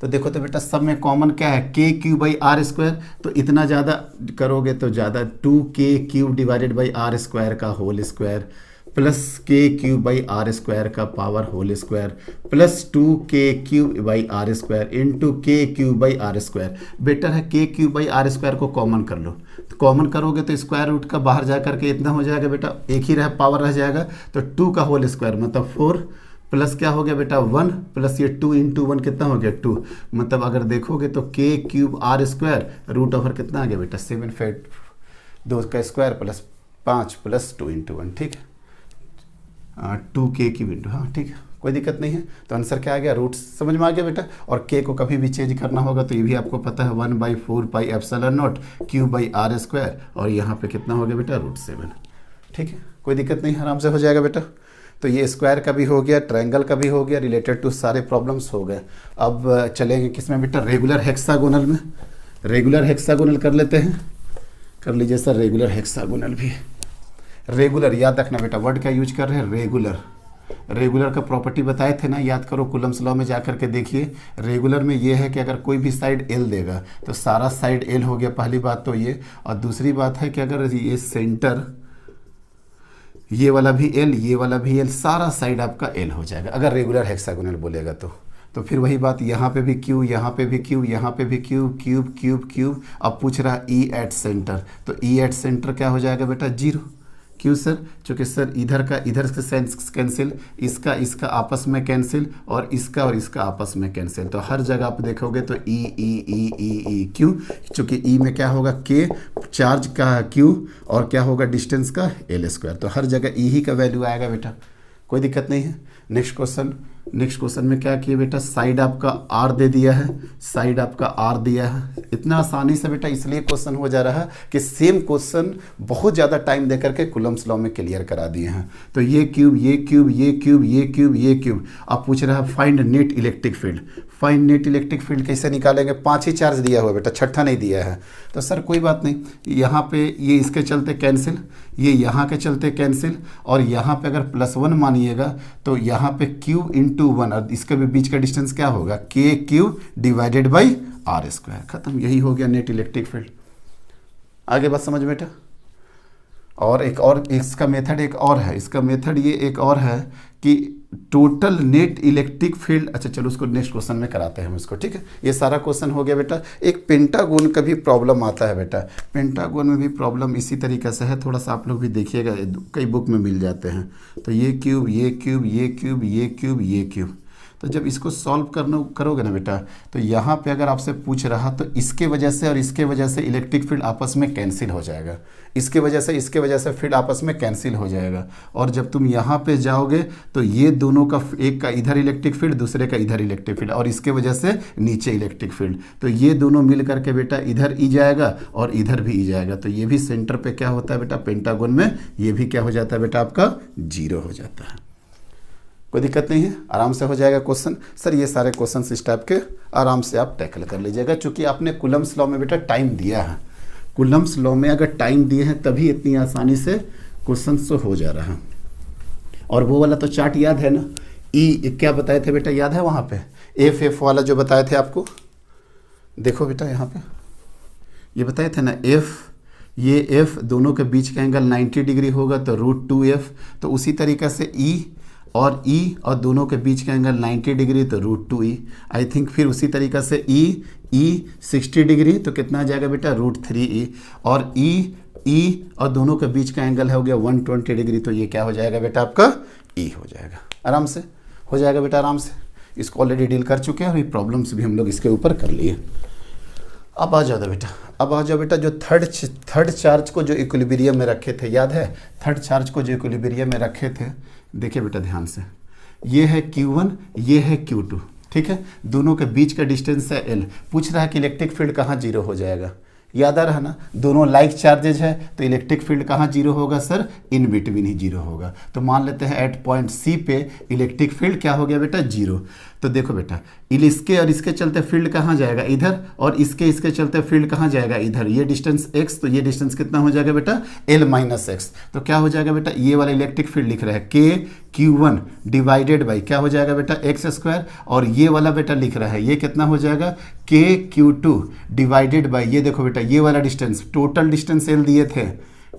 तो देखो तो बेटा सब में कॉमन क्या है, k cube by are square, तो इतना ज़्यादा करोगे तो ज़्यादा 2k cube divided by are square का whole square plus k cube by are square का power whole square plus 2k cube by are square into k cube by are square. Better है k cube by are square को common कर लो, तो common करोगे तो square root का बाहर जा करके इतना हो जाएगा बेटा, एक ही रह पावर रह जाएगा, तो 2 का होल स्क्वायर मतलब 4 प्लस क्या हो गया बेटा 1 प्लस ये 2 इंटू 1 कितना हो गया 2, मतलब अगर देखोगे तो k cube r square root over कितना आ गया बेटा 7, फिर 2 का स्क्वायर प्लस 5 प्लस 2 इंटू 1, ठीक है 2k क्यूब इंटू, हाँ ठीक है कोई दिक्कत नहीं है। तो आंसर क्या आ गया, रूट समझ में आ गया बेटा। और k को कभी भी चेंज करना होगा तो ये भी आपको पता है 1/4 pi epsilon naught cube by are square, और यहाँ पे कितना हो गया बेटा √7, ठीक है कोई दिक्कत नहीं, आराम से हो जाएगा बेटा। तो ये स्क्वायर का भी हो गया, ट्रायंगल का भी हो गया, रिलेटेड टू सारे प्रॉब्लम्स हो गए। अब चलेंगे किस में बेटा, रेगुलर हेक्सागोनल में। रेगुलर हेक्सागोनल कर लेते हैं, कर लीजिए सर रेगुलर हेक्सागोनल भी। रेगुलर याद रखना बेटा, वर्ड क्या यूज कर रहे हैं, रेगुलर। रेगुलर का प्रॉपर्टी बताए थे ना, याद करो कुलम्स लॉ में जा करके देखिए। रेगुलर में ये है कि अगर कोई भी साइड एल देगा तो सारा साइड एल हो गया, पहली बात तो ये। और दूसरी बात है कि अगर ये सेंटर, ये वाला भी एल, ये वाला भी एल, सारा साइड आपका एल हो जाएगा अगर रेगुलर हेक्सागोनल बोलेगा तो फिर वही बात, यहाँ पे भी क्यू, यहाँ पे भी क्यू, यहाँ पे भी क्यू, क्यूब क्यूब क्यूब। अब पूछ रहा ई एट सेंटर, तो ई एट सेंटर क्या हो जाएगा बेटा 0। क्यों सर, चूँकि सर इधर का इधर से कैंसिल, इसका आपस में कैंसिल, और इसका आपस में कैंसिल। तो हर जगह आप देखोगे तो ई ई ई ई ई, क्यों, चूँकि ई में क्या होगा के चार्ज का क्यू, और क्या होगा डिस्टेंस का एल स्क्वायर, तो हर जगह ई ही का वैल्यू आएगा बेटा, कोई दिक्कत नहीं है। नेक्स्ट क्वेश्चन में क्या किया बेटा, साइड आपका आर दे दिया है, साइड आपका आर दिया है। इतना आसानी से बेटा इसलिए क्वेश्चन हो जा रहा है कि सेम क्वेश्चन बहुत ज़्यादा टाइम दे करके कुलम्स लॉ में क्लियर करा दिए हैं। तो ये क्यूब, ये क्यूब, ये क्यूब, ये क्यूब, ये क्यूब। अब पूछ रहा है find net electric field. Find net electric field कैसे निकालेंगे, 5 ही चार्ज दिया हुआ बेटा, छठा नहीं दिया है। तो सर कोई बात नहीं, यहाँ पे ये इसके चलते कैंसिल, ये यहाँ के चलते कैंसिल, और यहाँ पे अगर +1 मानिएगा तो यहाँ पे क्यूब इंटू 1, और इसके भी बीच का डिस्टेंस क्या होगा k cube divided by are square, खत्म। यही हो गया नेट इलेक्ट्रिक फील्ड। आगे बात समझ बेटा। और एक और इसका मेथड एक और है, इसका मेथड ये एक और है कि टोटल नेट इलेक्ट्रिक फील्ड। अच्छा चलो उसको नेक्स्ट क्वेश्चन में कराते हैं हम इसको, ठीक है। ये सारा क्वेश्चन हो गया बेटा। एक पेंटागोन का भी प्रॉब्लम आता है बेटा, पेंटागोन में भी प्रॉब्लम इसी तरीके से है, थोड़ा सा आप लोग भी देखिएगा, कई बुक में मिल जाते हैं। तो ये क्यूब, ये क्यूब, ये क्यूब, ये क्यूब, ये क्यूब। तो जब इसको सॉल्व करोगे ना बेटा, तो यहाँ पे अगर आपसे पूछ रहा तो इसके वजह से और इसके वजह से इलेक्ट्रिक फील्ड आपस में कैंसिल हो जाएगा, इसके वजह से फील्ड आपस में कैंसिल हो जाएगा। और जब तुम यहाँ पे जाओगे तो ये दोनों का, एक का इधर इलेक्ट्रिक फील्ड, दूसरे का इधर इलेक्ट्रिक फील्ड, और इसके वजह से नीचे इलेक्ट्रिक फील्ड। तो ये दोनों मिल करके बेटा इधर ई जाएगा और इधर भी ई जाएगा। तो ये भी सेंटर पे क्या होता है बेटा, पेंटागोन में ये भी क्या हो जाता है बेटा, आपका 0 हो जाता है। कोई दिक्कत नहीं है, आराम से हो जाएगा क्वेश्चन। सर ये सारे क्वेश्चन इस टाइप के आराम से आप टैकल कर लीजिएगा, क्योंकि आपने कुलम्स लॉ में बेटा टाइम दिया है। कुलम्स लॉ में अगर टाइम दिए हैं तभी इतनी आसानी से क्वेश्चन तो हो जा रहा है। और वो वाला तो चार्ट याद है ना, ई क्या बताए थे बेटा, याद है वहाँ पे एफ वाला जो बताए थे आपको, देखो बेटा यहाँ पे ये बताए थे ना, ये एफ दोनों के बीच का एंगल 90 डिग्री होगा तो √2f। तो उसी तरीक़े से ई और E और दोनों के बीच का एंगल 90 डिग्री तो √2E। आई थिंक फिर उसी तरीक़ा से E 60 डिग्री तो कितना आ जाएगा बेटा √3E। और E और दोनों के बीच का एंगल हो गया 120 डिग्री तो ये क्या हो जाएगा बेटा आपका E हो जाएगा। आराम से हो जाएगा बेटा, आराम से। इसको ऑलरेडी डील कर चुके हैं और ये प्रॉब्लम्स भी हम लोग इसके ऊपर कर लिए। अब आ जाओ बेटा, अब आ जाओ बेटा, जो थर्ड चार्ज को जो इक्विलिब्रियम में रखे थे, याद है थर्ड चार्ज को जो इक्विलिब्रियम में रखे थे, देखिए बेटा ध्यान से, ये है Q1, ये है Q2, ठीक है, दोनों के बीच का डिस्टेंस है L। पूछ रहा है कि इलेक्ट्रिक फील्ड कहाँ जीरो हो जाएगा। याद आ रहा है ना, दोनों लाइक चार्जेज है तो इलेक्ट्रिक फील्ड कहाँ जीरो होगा sir, in between he zero होगा। तो मान लेते हैं एट पॉइंट C पे इलेक्ट्रिक फील्ड क्या हो गया बेटा, जीरो। तो देखो बेटा, इसके और इसके चलते फील्ड कहाँ जाएगा, इधर, और इसके चलते फील्ड कहाँ जाएगा, इधर। ये डिस्टेंस x, तो ये डिस्टेंस कितना हो जाएगा बेटा, L-x। तो क्या हो जाएगा बेटा, ये वाला इलेक्ट्रिक फील्ड लिख रहा है KQ1 डिवाइडेड बाई क्या हो जाएगा बेटा x², और ये वाला बेटा लिख रहा है, ये कितना हो जाएगा KQ2 डिवाइडेड बाई, ये देखो बेटा ये वाला डिस्टेंस, टोटल डिस्टेंस L दिए थे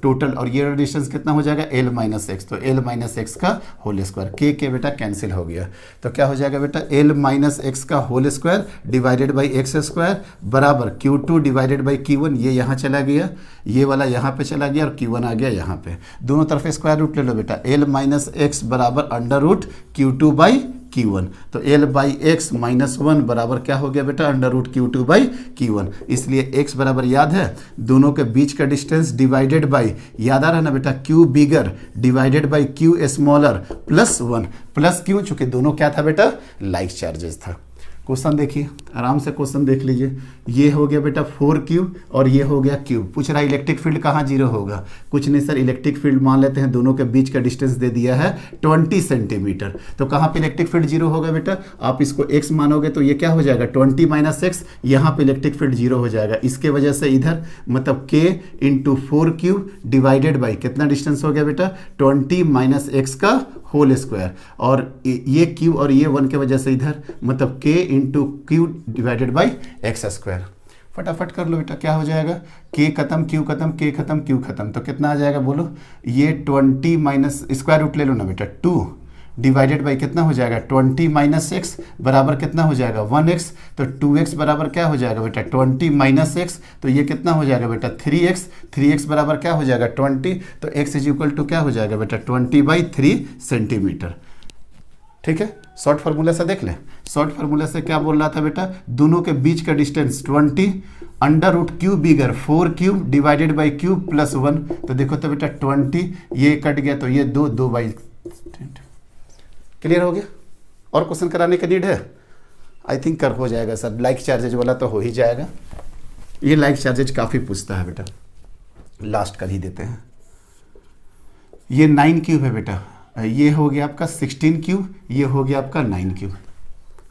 टोटल, और ये डिस्टेंस कितना हो जाएगा L-x। तो L-x का होल स्क्वायर, के बेटा कैंसिल हो गया। तो क्या हो जाएगा बेटा, L-x का whole square divided by x² बराबर Q2 डिवाइडेड बाई Q1। ये यहाँ चला गया, ये वाला यहाँ पे चला गया, और Q1 आ गया यहाँ पे। दोनों तरफ स्क्वायर रूट ले लो बेटा, L-x बराबर √Q2 बाई Q1। तो L/x-1 बराबर क्या हो गया बेटा, √Q2 बाई Q1। इसलिए x बराबर याद है, दोनों के बीच का डिस्टेंस डिवाइडेड बाई, याद आ रहा है ना बेटा, Q bigger divided by Q smaller +1, plus क्यों, चूंकि दोनों क्या था बेटा, लाइक चार्जेस था। क्वेश्चन देखिए, आराम से क्वेश्चन देख लीजिए। ये हो गया बेटा 4Q और ये हो गया Q। पूछ रहा है इलेक्ट्रिक फील्ड कहाँ जीरो होगा। कुछ नहीं सर, इलेक्ट्रिक फील्ड मान लेते हैं, दोनों के बीच का डिस्टेंस दे दिया है 20 सेंटीमीटर। तो कहाँ पे इलेक्ट्रिक फील्ड जीरो होगा बेटा, आप इसको x मानोगे तो ये क्या हो जाएगा 20 - x, यहाँ पे इलेक्ट्रिक फील्ड जीरो हो जाएगा। इसके वजह से इधर मतलब K × 4Q डिवाइडेड बाई कितना डिस्टेंस हो गया बेटा, 20 - x का होल स्क्वायर, और ये Q और ये 1 के वजह से इधर मतलब K × Q divided by x²। फटाफट कर लो बेटा, क्या हो जाएगा, K खत्म, Q खत्म, K खत्म, Q खत्म, तो कितना आ जाएगा बोलो, ये 20 स्क्वायर रूट ले लो ना बेटा, 2 डिवाइडेड बाई कितना हो जाएगा 20 - x बराबर कितना हो जाएगा 1x। तो 2x बराबर क्या हो जाएगा बेटा 20 - x, तो ये कितना हो जाएगा बेटा 3x बराबर क्या हो जाएगा 20। तो x = क्या हो जाएगा बेटा 20/3 सेंटीमीटर। ठीक है, शॉर्ट फार्मूला से देख लें। शॉर्ट फार्मूला से क्या बोल रहा था बेटा, दोनों के बीच का distance 20 √Q bigger 4Q divided by Q +1। तो देखो तो बेटा 20, ये कट गया तो ये 2/। क्लियर हो गया, और क्वेश्चन कराने का नीड है, आई थिंक कर हो जाएगा सर। लाइक चार्जेज वाला तो हो ही जाएगा, ये लाइक चार्जेज काफ़ी पूछता है बेटा, लास्ट कर ही देते हैं। ये 9Q है बेटा, ये हो गया आपका 16Q, ये हो गया आपका 9Q।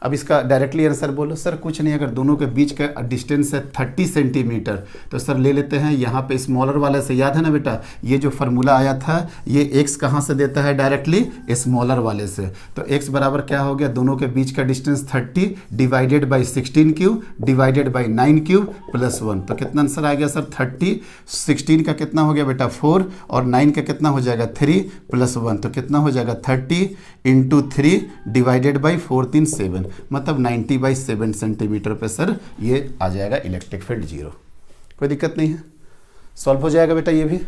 अब इसका डायरेक्टली आंसर बोलो। सर कुछ नहीं, अगर दोनों के बीच का डिस्टेंस है 30 सेंटीमीटर तो सर ले लेते हैं यहाँ पे स्मॉलर वाले से। याद है ना बेटा, ये जो फार्मूला आया था ये x कहाँ से देता है, डायरेक्टली स्मॉलर वाले से। तो x बराबर क्या हो गया, दोनों के बीच का distance 30 divided by 16Q divided by 9Q +1। तो कितना आंसर आ गया सर 30। 16 का कितना हो गया बेटा 4, और 9 का कितना हो जाएगा 3 +1। तो कितना हो जाएगा 30 × 3 डिवाइडेड बाई 4 3 7, मतलब 90/7 सेंटीमीटर पे सर ये आ जाएगा इलेक्ट्रिक फील्ड जीरो। कोई दिक्कत नहीं है, सॉल्व हो जाएगा बेटा ये भी।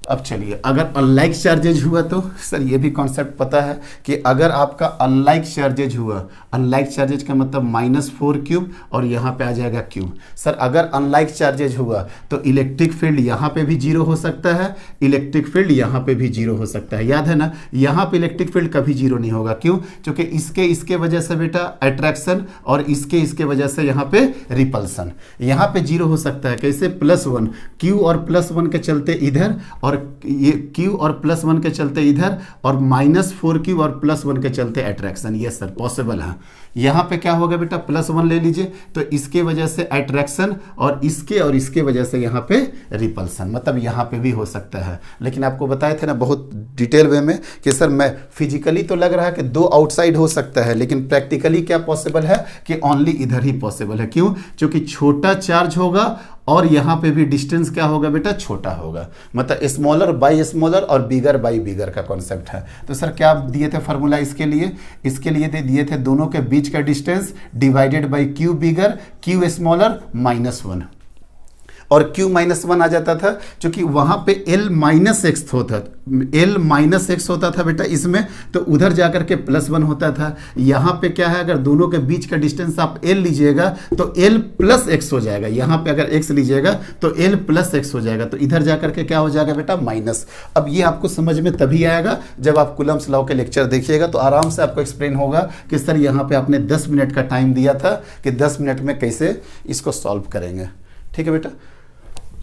अब चलिए, अगर अनलाइक चार्जेज हुआ तो सर ये भी कॉन्सेप्ट पता है कि अगर आपका अनलाइक चार्जेज हुआ, अनलाइक चार्जेज का मतलब -4Q और यहाँ पे आ जाएगा Q। सर अगर अनलाइक चार्जेज हुआ तो इलेक्ट्रिक फील्ड यहाँ पे भी जीरो हो सकता है, इलेक्ट्रिक फील्ड यहाँ पे भी जीरो हो सकता है। याद है ना, यहाँ पे इलेक्ट्रिक फील्ड कभी जीरो नहीं होगा। क्यों, क्योंकि इसके वजह से बेटा अट्रैक्शन, और इसके वजह से यहाँ पे रिपल्सन। यहाँ पे जीरो हो सकता है कैसे, +1 Q और +1 के चलते इधर, और ये Q और +1 के चलते इधर, और -4Q और +1 के चलते अट्रैक्शन। ये सर पॉसिबल है। यहाँ पे क्या होगा बेटा +1 ले लीजिए, तो इसके वजह से अट्रैक्शन, और इसके वजह से यहाँ पे रिपल्सन, मतलब यहाँ पे भी हो सकता है। लेकिन आपको बताए थे ना बहुत डिटेल वे में कि सर मैं फिजिकली तो लग रहा है कि 2 आउटसाइड हो सकता है, लेकिन प्रैक्टिकली क्या पॉसिबल है कि ओनली इधर ही पॉसिबल है। क्यों, क्योंकि छोटा चार्ज होगा और यहाँ पे भी डिस्टेंस क्या होगा बेटा, छोटा होगा, मतलब स्मॉलर बाई स्मॉलर और बिगर बाई बिगर का कॉन्सेप्ट है। तो सर क्या दिए थे फॉर्मूला इसके लिए, दिए थे दोनों के बीच का distance divided by Q bigger Q smaller -1, और q -1 आ जाता था क्योंकि वहां पे l -x होता था बेटा इसमें, तो उधर जाकर के +1 होता था। यहाँ पे क्या है, अगर दोनों के बीच का डिस्टेंस आप l लीजिएगा तो l + x हो जाएगा, यहाँ पे अगर x लीजिएगा तो l + x हो जाएगा, तो इधर जाकर के क्या हो जाएगा बेटा, माइनस। अब ये आपको समझ में तभी आएगा जब आप कूलम्स लॉ के लेक्चर देखिएगा, तो आराम से आपको एक्सप्लेन होगा कि सर यहाँ पे आपने 10 मिनट का टाइम दिया था कि 10 मिनट में कैसे इसको सॉल्व करेंगे। ठीक है बेटा,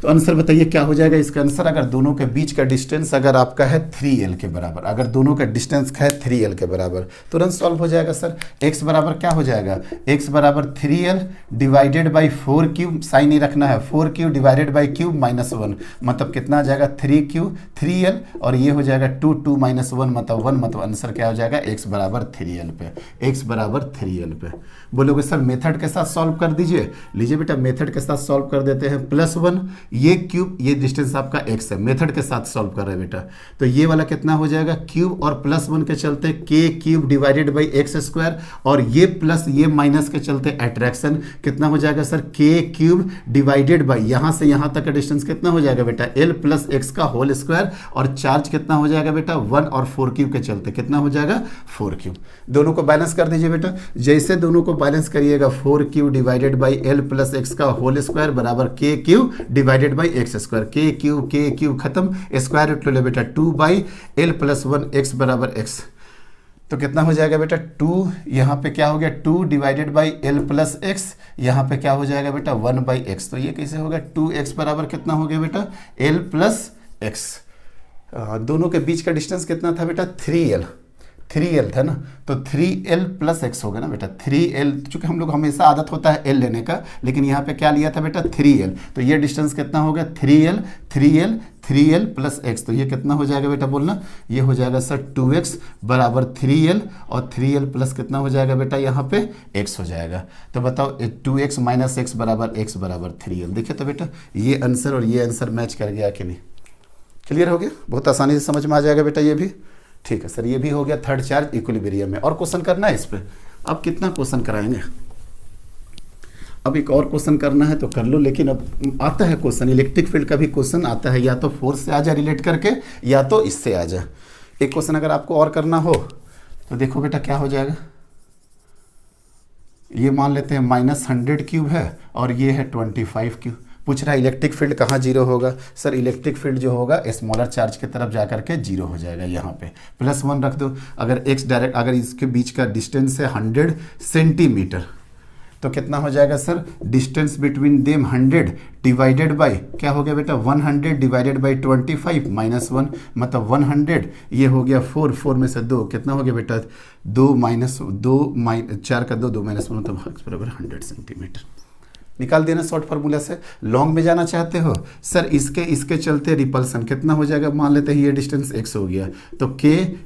तो आंसर बताइए क्या हो जाएगा इसका आंसर। अगर दोनों के बीच का डिस्टेंस अगर आपका है 3l के बराबर, अगर दोनों का डिस्टेंस है 3l के बराबर, तुरंत सॉल्व हो जाएगा सर। x बराबर क्या हो जाएगा, x बराबर 3l divided by 4q, sign ही रखना है, 4q डिवाइडेड बाई क्यूब -1, मतलब कितना आ जाएगा 3q 3l, और ये हो जाएगा 2 -1 मतलब 1, मतलब आंसर क्या हो जाएगा x बराबर 3l पे, x बराबर 3l पे। बोलोगे सर मेथड के साथ सॉल्व कर दीजिए, लीजिए बेटा मेथड के साथ सॉल्व कर देते हैं। +1 ये क्यूब, ये डिस्टेंस आपका x है, मेथड के साथ सॉल्व कर रहे हैं बेटा, तो ये वाला कितना हो जाएगा क्यूब और +1 के चलते k cube divided by x², और ये प्लस ये माइनस के चलते अट्रैक्शन कितना हो जाएगा sir, k cube divided by यहाँ से यहाँ तक का डिस्टेंस कितना हो जाएगा बेटा l + x का होल स्क्वायर, और चार्ज कितना हो जाएगा बेटा 1 और 4q के चलते कितना हो जाएगा 4q। दोनों को बैलेंस कर दीजिए बेटा, जैसे दोनों को बैलेंस करिएगा 4q divided by l + x का होल स्क्वायर बराबर k cube divided by x², k cube खत्म, स्क्वायर रूट ले लो बेटा 2/l + 1 x बराबर x, तो कितना हो जाएगा बेटा 2, यहाँ पे क्या हो गया 2 डिवाइडेड बाई l + x, यहाँ पे क्या हो जाएगा बेटा 1/x, तो ये कैसे होगा 2x बराबर कितना हो गया बेटा l + x। दोनों के बीच का डिस्टेंस कितना था बेटा 3l था ना, तो 3l + x होगा ना बेटा, 3l, चूंकि हम लोग हमेशा आदत होता है l लेने का, लेकिन यहाँ पे क्या लिया था बेटा 3l, तो ये डिस्टेंस कितना हो गया 3l + x, तो ये कितना हो जाएगा बेटा बोलना, ये हो जाएगा सर 2x बराबर 3l, और 3l प्लस कितना हो जाएगा बेटा यहाँ पे x हो जाएगा। तो बताओ 2x - x बराबर x बराबर 3l। देखिए तो बेटा ये आंसर और ये आंसर मैच कर गया कि नहीं, क्लियर हो गया, बहुत आसानी से समझ में आ जाएगा बेटा ये भी। ठीक है सर, ये भी हो गया थर्ड चार्ज इक्विलिब्रियम में। और क्वेश्चन करना है इस पे, अब कितना क्वेश्चन कराएंगे, अब एक और क्वेश्चन करना है तो कर लो, लेकिन अब आता है क्वेश्चन, इलेक्ट्रिक फील्ड का भी क्वेश्चन आता है, या तो फोर्स से आ जाए रिलेट करके, या तो इससे आ जाए। एक क्वेश्चन अगर आपको और करना हो तो देखो बेटा क्या हो जाएगा, ये मान लेते हैं -100 क्यूब है और ये है 25 क्यूब। पूछ रहा है इलेक्ट्रिक फील्ड कहाँ जीरो होगा, सर इलेक्ट्रिक फील्ड जो होगा स्मॉलर चार्ज की तरफ जाकर के जीरो हो जाएगा, यहाँ पे +1 रख दो। अगर x डायरेक्ट, अगर इसके बीच का डिस्टेंस है 100 सेंटीमीटर, तो कितना हो जाएगा sir, distance between them 100 divided by क्या हो गया बेटा 100 डिवाइडेड बाय 25 -1, मतलब 100, ये हो गया 4 में से 2 कितना हो गया बेटा 2 - 4 का 2 -1 मतलब x बराबर 100 सेंटीमीटर। निकाल देना शॉर्ट फार्मूला से। लॉन्ग में जाना चाहते हो सर, इसके चलते रिपल्सन कितना हो जाएगा, मान लेते हैं ये डिस्टेंस x हो गया, तो k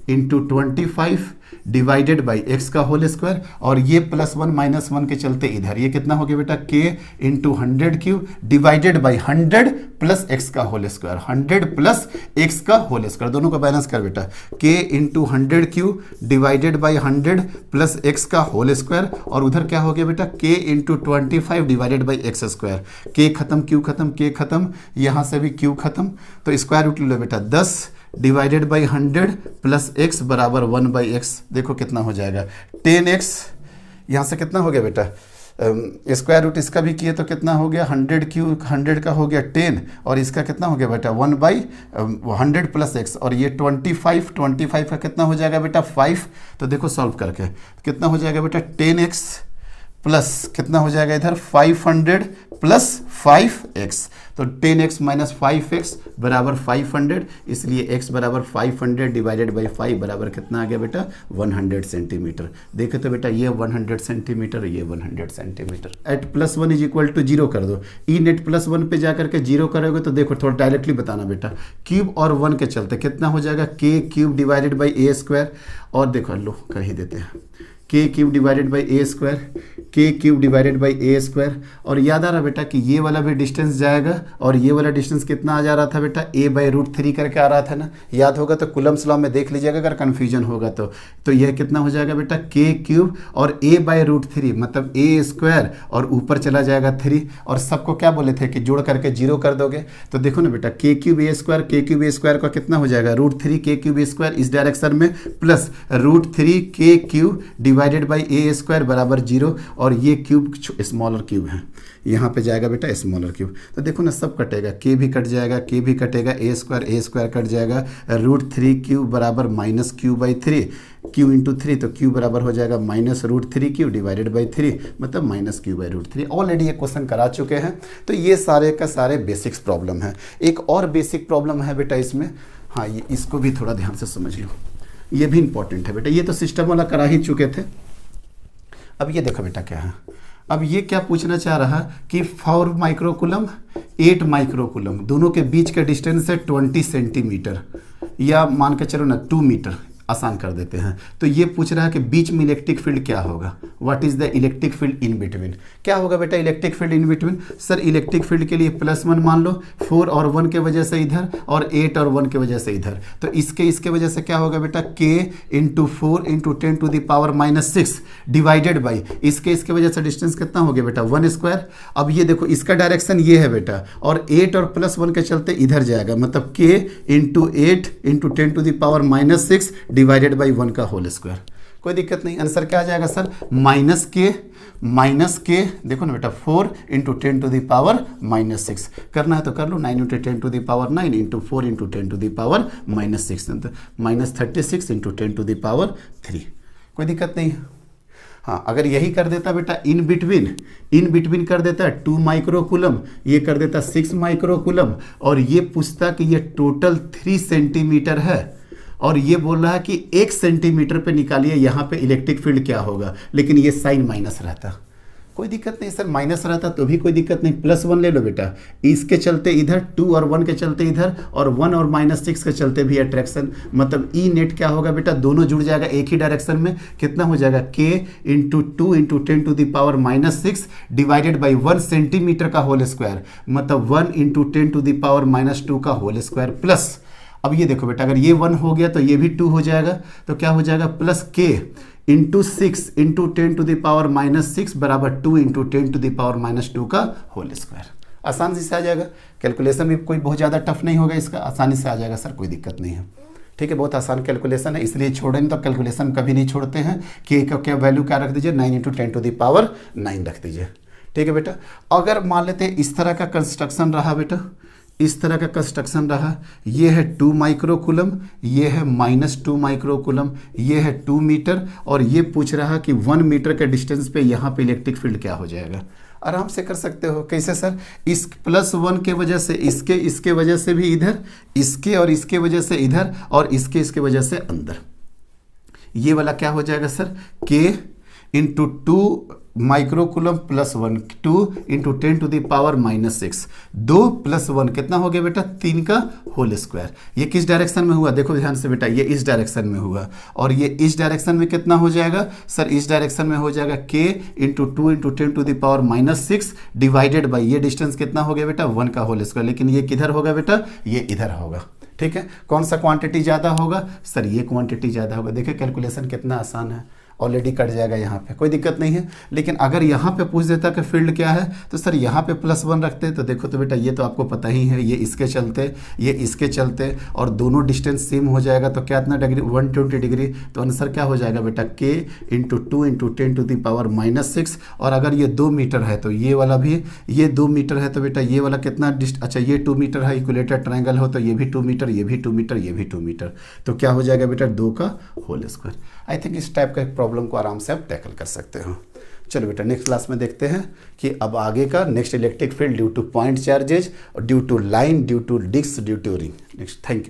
× 25 डिवाइडेड बाई x का होल स्क्वायर, और ये +1 -1 के चलते इधर ये कितना हो गया बेटा k × 100 cube divided by 100 + x का होल स्क्वायर, 100 + x का होल स्क्वायर, दोनों को बैलेंस कर बेटा, k × 100 cube divided by 100 + x का होल स्क्वायर, और उधर क्या हो गया बेटा k × 25 divided by x², k खत्म q खत्म k खत्म, यहाँ से भी q खत्म, तो स्क्वायर रूट लो बेटा 10 डिवाइडेड बाई 100 + x बराबर 1/x। देखो कितना हो जाएगा 10x, यहाँ से कितना हो गया बेटा स्क्वायर रूट इसका भी किए तो कितना हो गया 100 का हो गया 10, और इसका कितना हो गया बेटा 1/100 + x, और ये 25 का कितना हो जाएगा बेटा 5। तो देखो सॉल्व करके कितना हो जाएगा बेटा 10x प्लस कितना हो जाएगा इधर 500 + 5x, तो 10x - 5x बराबर 500, इसलिए x बराबर 500 डिवाइडेड बाई 5 बराबर कितना आ गया बेटा 100 सेंटीमीटर। देखे तो बेटा ये 100 सेंटीमीटर, ये 100 सेंटीमीटर। एट +1 = 0 कर दो, ई नेट +1 पे जाकर के 0 करोगे तो देखो थोड़ा डायरेक्टली बताना बेटा, क्यूब और 1 के चलते कितना हो जाएगा k cube divided by a², और देखो लो कर ही देते हैं K cube divided by A square, K cube divided by A square. और याद आ रहा बेटा कि ये वाला भी डिस्टेंस जाएगा और ये वाला डिस्टेंस कितना आ जा रहा था बेटा, a बाई रूट 3 करके आ रहा था ना, याद होगा तो कुलम्स लॉ में देख लीजिएगा अगर कन्फ्यूजन होगा तो यह कितना हो जाएगा बेटा, के क्यूब और a बाई रूट 3 मतलब a स्क्वायर और ऊपर चला जाएगा 3 और सबको क्या बोले थे कि जोड़ करके 0 कर दोगे। तो देखो ना बेटा के क्यूब ए स्क्वायर, के क्यूब ए स्क्वायर का कितना हो जाएगा, रूट 3 के क्यूब ए स्क्वायर इस डायरेक्शन में प्लस रूट 3 के cube divided by A square बराबर 0 और ये क्यूब स्मॉलर क्यूब है, यहाँ पे जाएगा बेटा स्मॉलर क्यूब। तो देखो ना सब कटेगा, के भी कट जाएगा, के भी कटेगा, ए स्क्वायर कट जाएगा, रूट 3 क्यूब बराबर minus q by 3, q into 3 तो क्यू बराबर हो जाएगा minus root 3 q divided by 3 मतलब minus q by root 3। Already ये क्वेश्चन करा चुके हैं। तो ये सारे का सारे बेसिक्स प्रॉब्लम है। एक और बेसिक प्रॉब्लम है बेटा इसमें, हाँ ये इसको भी थोड़ा ध्यान से समझ लो, ये भी इंपॉर्टेंट है बेटा। ये तो सिस्टम वाला करा ही चुके थे। अब ये देखो बेटा क्या है, अब ये क्या पूछना चाह रहा कि 4 माइक्रोकुलम 8 माइक्रोकुलम दोनों के बीच का डिस्टेंस है 20 सेंटीमीटर या मान के चलो ना 2 मीटर, आसान कर देते हैं। तो ये पूछ रहा है कि बीच में इलेक्ट्रिक फील्ड क्या होगा, what is the electric field in between. क्या होगा बेटा electric field in between, sir electric field के लिए +1 मान लो, 4 और 1 के वजह से इधर और 8 और 1 के वजह से इधर। तो इसके वजह से क्या होगा बेटा, k into 4 into 10 to the power -6 divided by इसके वजह से डिस्टेंस कितना हो गया बेटा 1 स्क्वायर। अब ये देखो इसका डायरेक्शन ये है बेटा और 8 और +1 के चलते इधर जाएगा मतलब k into 8 into 10 to the power -6 divided by 1 का होल स्क्वायर। कोई दिक्कत नहीं, आंसर क्या आ जाएगा सर माइनस के देखो ना बेटा 4 इंटू 10 टू द पावर -6 करना है तो कर लो, 9 into 10 to the power 9 into 4 into 10 to the power -6 तो -36 इंटू 10 टू द पावर 3। कोई दिक्कत नहीं है। हाँ अगर यही कर देता बेटा इन बिटवीन कर देता 2 माइक्रोकुलम, ये कर देता 6 माइक्रोकुलम और ये पूछता कि ये टोटल 3 सेंटीमीटर है और ये बोल रहा है कि 1 सेंटीमीटर पे निकालिए यहाँ पे इलेक्ट्रिक फील्ड क्या होगा, लेकिन ये साइन माइनस रहता। कोई दिक्कत नहीं सर, माइनस रहता तो भी कोई दिक्कत नहीं, +1 ले लो बेटा, इसके चलते इधर 2 और 1 के चलते इधर और 1 और -6 के चलते भी अट्रैक्शन मतलब ई नेट क्या होगा बेटा, दोनों जुड़ जाएगा एक ही डायरेक्शन में। कितना हो जाएगा k into 2 into 10 to the power -6 divided by 1 centimetre का होल स्क्वायर मतलब 1 इंटू 10 टू द पावर -2 का होल स्क्वायर प्लस। अब ये देखो बेटा अगर ये 1 हो गया तो ये भी 2 हो जाएगा तो क्या हो जाएगा plus k into 6 into 10 to the power -6 बराबर 2 इंटू 10 टू द पावर -2 का होल स्क्वायर। आसान से आ जाएगा, कैलकुलेशन भी कोई बहुत ज़्यादा टफ नहीं होगा इसका, आसानी से आ जाएगा सर, कोई दिक्कत नहीं है। ठीक है, बहुत आसान कैलकुलेशन है, इसलिए छोड़ें तो कैलकुलेशन कभी नहीं छोड़ते हैं। k का क्या वैल्यू क्या रख दीजिए 9 इंटू 10 टू द पावर 9 रख दीजिए। ठीक है बेटा, अगर मान लेते हैं इस तरह का कंस्ट्रक्शन रहा बेटा, इस तरह का कंस्ट्रक्शन रहा, ये है 2 माइक्रोकुलम, ये है -2 माइक्रोकुलम, ये है 2 मीटर और ये पूछ रहा कि 1 मीटर के डिस्टेंस पे यहाँ पे इलेक्ट्रिक फील्ड क्या हो जाएगा। आराम से कर सकते हो। कैसे सर, इस +1 के वजह से इसके वजह से भी इधर, इसके और इसके वजह से इधर और इसके वजह से अंदर, ये वाला क्या हो जाएगा sir k into 2 microcoulomb +1 2 into 10 to the power -6 2 + 1 कितना हो गया बेटा 3 का होल स्क्वायर। ये किस डायरेक्शन में हुआ देखो ध्यान से बेटा, ये इस डायरेक्शन में हुआ और ये इस डायरेक्शन में कितना हो जाएगा सर, इस डायरेक्शन में हो जाएगा k into 2 into 10 to the power -6 divided by ये डिस्टेंस कितना हो गया बेटा 1 का होल स्क्वायर। लेकिन ये किधर होगा बेटा, ये इधर होगा। ठीक है, कौन सा क्वांटिटी ज़्यादा होगा सर, ये क्वांटिटी ज़्यादा होगा। देखिए कैलकुलेशन कितना आसान है, ऑलरेडी कट जाएगा यहाँ पे, कोई दिक्कत नहीं है। लेकिन अगर यहाँ पे पूछ देता कि फील्ड क्या है तो सर यहाँ पे +1 रखते तो देखो तो बेटा ये तो आपको पता ही है, ये इसके चलते ये इसके चलते और दोनों डिस्टेंस सेम हो जाएगा तो क्या इतना डिग्री 120 डिग्री। तो आंसर क्या हो जाएगा बेटा k into 2 into 10 to the power -6 और अगर ये 2 मीटर है तो ये वाला भी, ये 2 मीटर है तो बेटा ये वाला कितना अच्छा ये 2 मीटर है, इक्विलेटरल ट्रायंगल हो तो ये भी 2 मीटर, ये भी 2 मीटर, ये भी 2 मीटर, तो क्या हो जाएगा बेटा 2 का होल स्क्वायर। आई थिंक इस टाइप का प्रॉब्लम को आराम से आप टैकल कर सकते हो। चलो बेटा नेक्स्ट क्लास में देखते हैं कि अब आगे का next electric field due to point charges, due to line, due to disc, due to ring. Next, thank you.